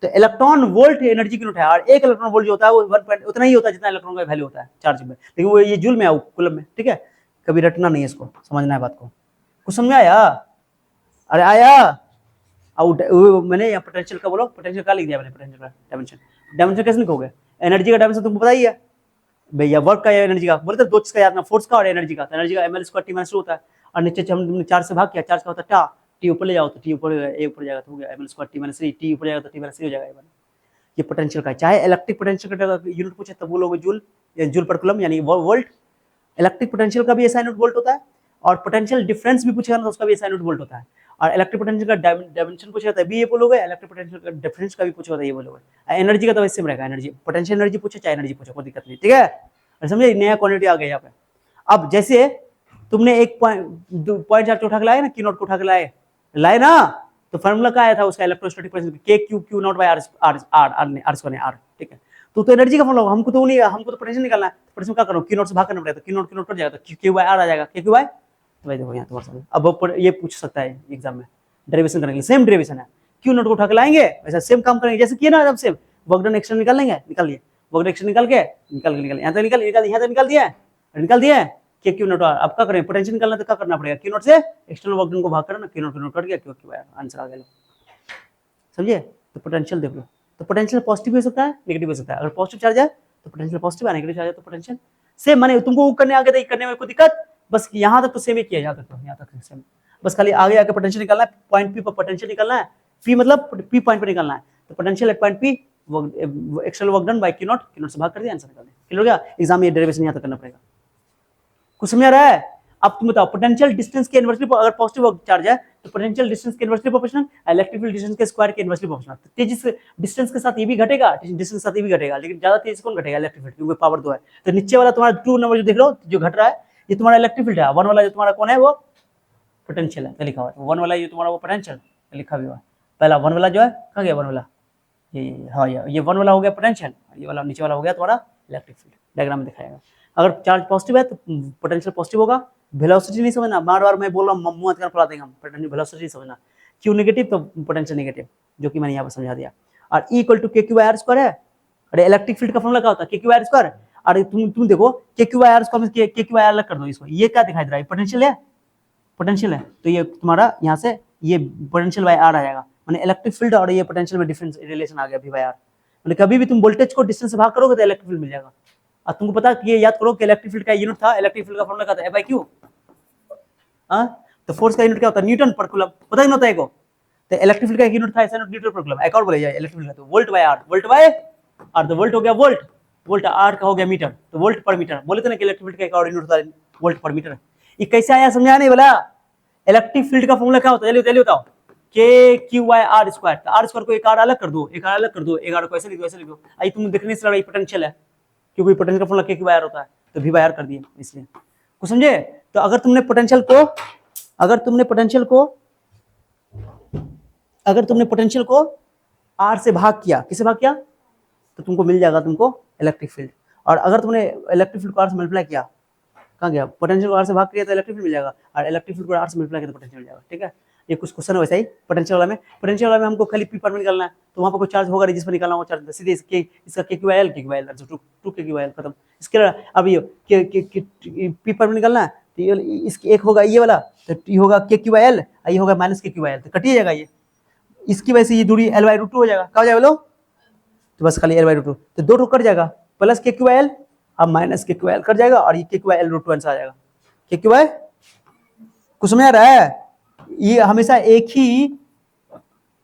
तो इलेक्ट्रॉन वोल्ट एनर्जी की यूनिट है, और एक इलेक्ट्रॉन वोल्ट जो होता है वो 1 उतना ही होता है जितना इलेक्ट्रॉन का वैल्यू होता है चार्ज में, लेकिन वो ये जूल में आओ कूलम में। ठीक है, कभी रटना नहीं है, इसको समझना है बात को। कुछ समझ में आया? अरे आया, मैंने यहाँ पोटेंशियल का बोलो, पोटेंशियल का लिख दिया मैंने, पोटेंशियल का डायमेंशन। डायमेंशन कैसे लिखोगे? एनर्जी का डायमेंशन तुमको पता ही है भैया, वर्क का या एनर्जी का, बोलते दो चीज का याद ना, फोर्स का और एनर्जी का। तो एनर्जी का ml स्क्वायर t - 2 होता है, और नीचे हमने 4 से भाग किया, चार्ज का होता है टा, टी ऊपर ले जाओ तो टी ऊपर ए ऊपर जाएगा तो हो गया ml स्क्वायर t - 3, टी ऊपर जाएगा तो t - 3 हो जाएगा। ये पोटेंशियल का है। चाहे इलेक्ट्रिक पोटेंशियल का यूनिट पूछे तब बोलोगे जूल, या जूल पर कूलम यानी वोल्ट। इलेक्ट्रिक पोटेंशियल का भी ऐसा यूनिट वोल्ट होता है, और पोटेंशियल डिफरेंस भी पूछेगा ना तो उसका भी ऐसा यूनिट वोल्ट होता है। और इलेक्ट्रिक पोटेंशियल का डायमेंशन पूछेगा तभी ये बोलोगे, इलेक्ट्रिक पोटेंशियल का डिफरेंस का भी पूछेगा तो ये बोलोगे। एनर्जी का तो वैसे रहेगा, एनर्जी पोटेंशियल एनर्जी पूछे चाहे एनर्जी पूछे कोई दिक्कत नहीं, ठीक है। समझे, नया क्वांटिटी आ गया यहाँ पे। अब जैसे तुमने एक पॉइंट चार्ज उठा के लाए ना, की नॉट को उठा के लाए ना, तो फार्मूला क्या आया था उसका, electrostatic potential K Q not by R square R, ठीक है। तो एनर्जी का फार्मूला हमको तो नहीं, हमको तो पोटेंशियल निकालना है। पोटेंशियल क्या करो, की नॉट से भाग करना पड़ेगा, तो की नॉट कट जाएगा तो क्यू बाय आर आ जाएगा, क्यू बाय। तो भाई देखो यहाँ तुम्हारे सामने अब ये पूछ सकता है एग्जाम में, डेरिवेशन करने के लिए सेम डेरिवेशन है, क्यू नॉट को उठा के लाएंगे, वैसा सेम काम करेंगे जैसे किए ना, अब सेम वर्क डन एक्सटर्नल निकाल लेंगे, निकाल लिए वर्क एक्शन निकाल यहाँ तक निकाल दिया के क्यू नॉट। अब क्या करें, पोटेंशियल निकालना तो क्या करना पड़ेगा, क्यू नॉट से एक्सटर्नल वर्क डन को भाग करना, क्यू नॉट कट गया, क्यू क्यू आंसर आ गया। समझिए, तो पोटेंशियल देख लो, तो पोटेंशियल पॉजिटिव हो सकता है, नेगेटिव हो सकता है। अगर पॉजिटिव चार्ज है तो पोटेंशियल पॉजिटिव है, नेगेटिव चार्ज है तो पोटेंशियल सेम। माने तुमको करने आगे तो करने में कोई दिक्कत, बस यहाँ तक तो सेम ही किया, यहाँ तक सेम, बस खाली आगे आके पोटेंशियल निकालना है, पॉइंट पी पर पोटेंशियल निकालना है, पी मतलब पी पॉइंट पर निकालना है, तो potential at point P external work done by Q not से भाग कर दिया, आंसर निकाल दिया। क्लियर हो गया, एग्जाम में डेरिवेशन यहाँ तक करना पड़ेगा। कुछ समझ आ रहा है? अब तुम बताओ, पोटेंशियल डिस्टेंस के इनवर्सली, अगर पॉजिटिव चार्ज है तो पोटेंशियल डिस्टेंस के inversely proportional, electric field distance के स्क्वायर के इनवर्सली प्रोपोर्शनल। तो तेजी से डिस्टेंस के साथ ये भी घटेगा, डिस्टेंस के साथ ये भी घटेगा, लेकिन ज्यादा तेजी से कौन घटेगा, इलेक्ट्रिक फील्ड, क्योंकि पावर 2 है। तो नीचे वाला तुम्हारा 2 नंबर जो देख रहे हो जो घट रहा है, ये तुम्हारा इलेक्ट्रिक फील्ड है। 1 वाला जो तुम्हारा कौन है, वो पोटेंशियल है, लिखा हुआ है 1 वाला, ये तुम्हारा वो पोटेंशियल लिखा हुआ है। पहला 1 वाला जो है कहाँ गया, 1 वाला ये, हाँ ये 1 वाला हो गया पोटेंशियल, ये वाला नीचे वाला हो गया तुम्हारा इलेक्ट्रिक फील्ड। डायग्राम में दिखाएगा, अगर चार्ज पॉजिटिव है तो पोटेंशियल पॉजिटिव होगा। वेलोसिटी नहीं समझना, बार मैं बोल रहा हूँ, मुंह कर पढ़ा देंगे हम, पोटेंशियल वेलोसिटी समझना। क्यू नेगेटिव तो पोटेंशियल नेगेटिव, जो कि मैंने यहाँ पर समझा दिया। और E इक्वल टू के क्यू आर स्क्वायर है। अरे इलेक्ट्रिक फील्ड का फॉर्मूला क्या होता है, के क्यू आर स्क्वायर। अरे तुम देखो के क्यू आर स्क्वायर में के क्यू आर अलग कर दो इसको, ये क्या दिखाई दे रहा है, पोटेंशियल है, तो ये तुम्हारा यहाँ से ये पोटेंशियल बाय आर आ जाएगा, मैंने इलेक्ट्रिक फील्ड और ये पोटेंशियल में डिफरेंस रिलेशन आ गया भी बाय आर। मतलब कभी भी तुम वोल्टेज को डिस्टेंस से भाग करोगे तो इलेक्ट्रिक फील्ड मिल जाएगा। अब तुमको पता कि ये याद करो कि इलेक्ट्रिक फील्ड का यूनिट था, इलेक्ट्रिक फील्ड का फॉर्मूला क्या था, F/Q। तो फोर्स का यूनिट क्या होता है, न्यूटन पर कूलम, पता ही नहीं होता है को। तो इलेक्ट्रिक फील्ड का यूनिट था ऐसा न्यूटन पर कूलम। एक और बोले जाए इलेक्ट्रिक फील्ड का तो वोल्ट बाय आर, तो वोल्ट हो गया वोल्ट आर का हो गया मीटर, तो वोल्ट पर मीटर। बोले थे ना कि इलेक्ट्रिक फील्ड का एक और यूनिट होता है वोल्ट पर मीटर। ये कैसे आया समझा नहीं बोला। इलेक्ट्रिक फील्ड का फॉर्मूला क्या होता है, जल्दी बताओ, के क्यू वाई आर स्क्वायर। तो आर स्क्वायर को एक आर अलग कर दो, एक आर को ऐसे लिख दो। आई तुम देखने से लगा पोटेंशियल है, क्योंकि पोटेंशियल का फॉर्मूला के क्यू वाई आर होता है, तो भी वाई आर कर दिए इसलिए। कुछ समझे? तो अगर तुमने पोटेंशियल को आर से भाग किया, किसे भाग किया, तो तुमको मिल जाएगा तुमको इलेक्ट्रिक फील्ड। और अगर तुमने इलेक्ट्रिक फील्ड को आर से मल्टीप्लाई किया, कहाँ गया, पोटेंशियल को आर से भाग किया तो इलेक्ट्रिक फील्ड मिल जाएगा, और इलेक्ट्रिक फील्ड को आर से मल्टीप्लाई किया तो पोटेंशियल मिल जाएगा। ठीक है, ये कुछ क्वेश्चन है वैसा ही पोटेंशियल वाला में हमको खाली पी पर निकालना है, तो वहाँ पर कोई चार्ज होगा जिस पर निकालना वो चार्ज सीधे इसका के क्यू आई एल टू के क्यू आई एल खत्म। इसके अब ये पी पर निकालना है, तो इसकी एक होगा ये वाला, तो ये होगा के क्यू आई एल, ये होगा माइनस के क्यू आई एल, तो कटिए जाएगा ये। इसकी वजह से ये दूरी L/√2 हो जाएगा, क्या हो जाएगा बोलो, तो बस खाली L/√2, तो दो ठोक कट जाएगा, प्लस के क्यू आई एल अब माइनस के क्यू आई एल कट जाएगा, और ये के क्यू आई L/√2 आंसर आ जाएगा। के क्यू आई कुछ समझ आ रहा है? ये हमेशा एक ही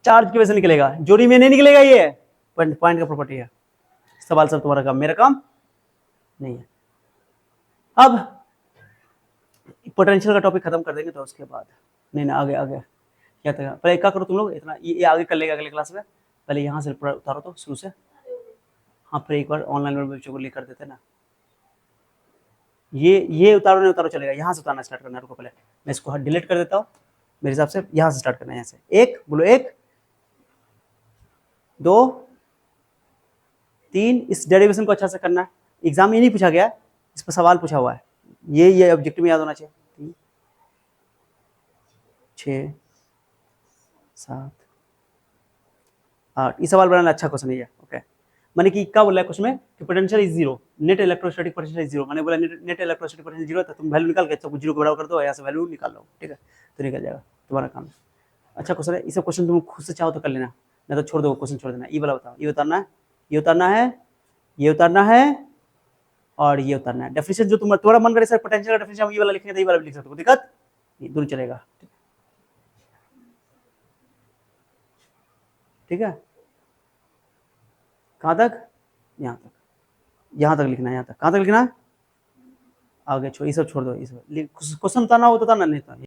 चार्ज की वजह से निकलेगा, जोड़ी में नहीं निकलेगा। ये पॉइंट का प्रॉपर्टी है। सवाल सब तुम्हारा काम, मेरा काम नहीं है। अब पोटेंशियल का टॉपिक खत्म कर देंगे, तो उसके बाद नहीं आगे क्या था, पहले क्या करो तुम लोग, इतना ये आगे कर लेगा अगले क्लास में। पहले यहाँ से उतारो तो शुरू से, हाँ फिर एक बार ऑनलाइन में बच्चों को ले कर देते ना, ये उतारो नहीं उतारो चलेगा, यहाँ से उतारना स्टार्ट करना। रुको पहले मैं इसको डिलीट कर देता हूँ, मेरे हिसाब से यहाँ से स्टार्ट करना है, यहाँ से एक बोलो, 1 2 3। इस डेरिवेशन को अच्छा से करना है, एग्जाम में नहीं पूछा गया, इस पर सवाल पूछा हुआ है, ये ऑब्जेक्टिव में याद होना चाहिए। 3 6 7 8 ये सवाल बनाना अच्छा क्वेश्चन है। ओके, मैंने कि क्या बोला है क्वेश्चन में कि potential is 0, net electrostatic potential is 0। मैंने बोला नेट इलेक्ट्रोस्टैटिक पोटेंशियल 0 है, तो तुम वैल्यू निकाल के सब 0 को बराबर कर दो, यहाँ से वैल्यू निकाल लो। ठीक है, तो निकल जाएगा, तुम्हारा काम है। अच्छा क्वेश्चन है, इसे क्वेश्चन तुम खुद से चाहो तो कर लेना, नहीं तो छोड़ दो, क्वेश्चन छोड़ देना। ये वाला बताओ, ये उतारना है, ये उतारना है, ये उतारना है और ये उतारना है। डेफिनेशन जो तुम्हारा मन करे सर पोटेंशियल का डेफिनेशन ये वाला लिखेंगे तो ये वाला भी लिख सकते हो, दिक्कत ये दोनों चलेगा। ठीक है, कहाँ तक? यहाँ तक, यहाँ तक लिखना है, यहाँ तक कहाँ तक लिखना है? आगे छोड़, ये सब छोड़ दो, इस क्वेश्चन उतारना हो तो उतारना, नहीं था।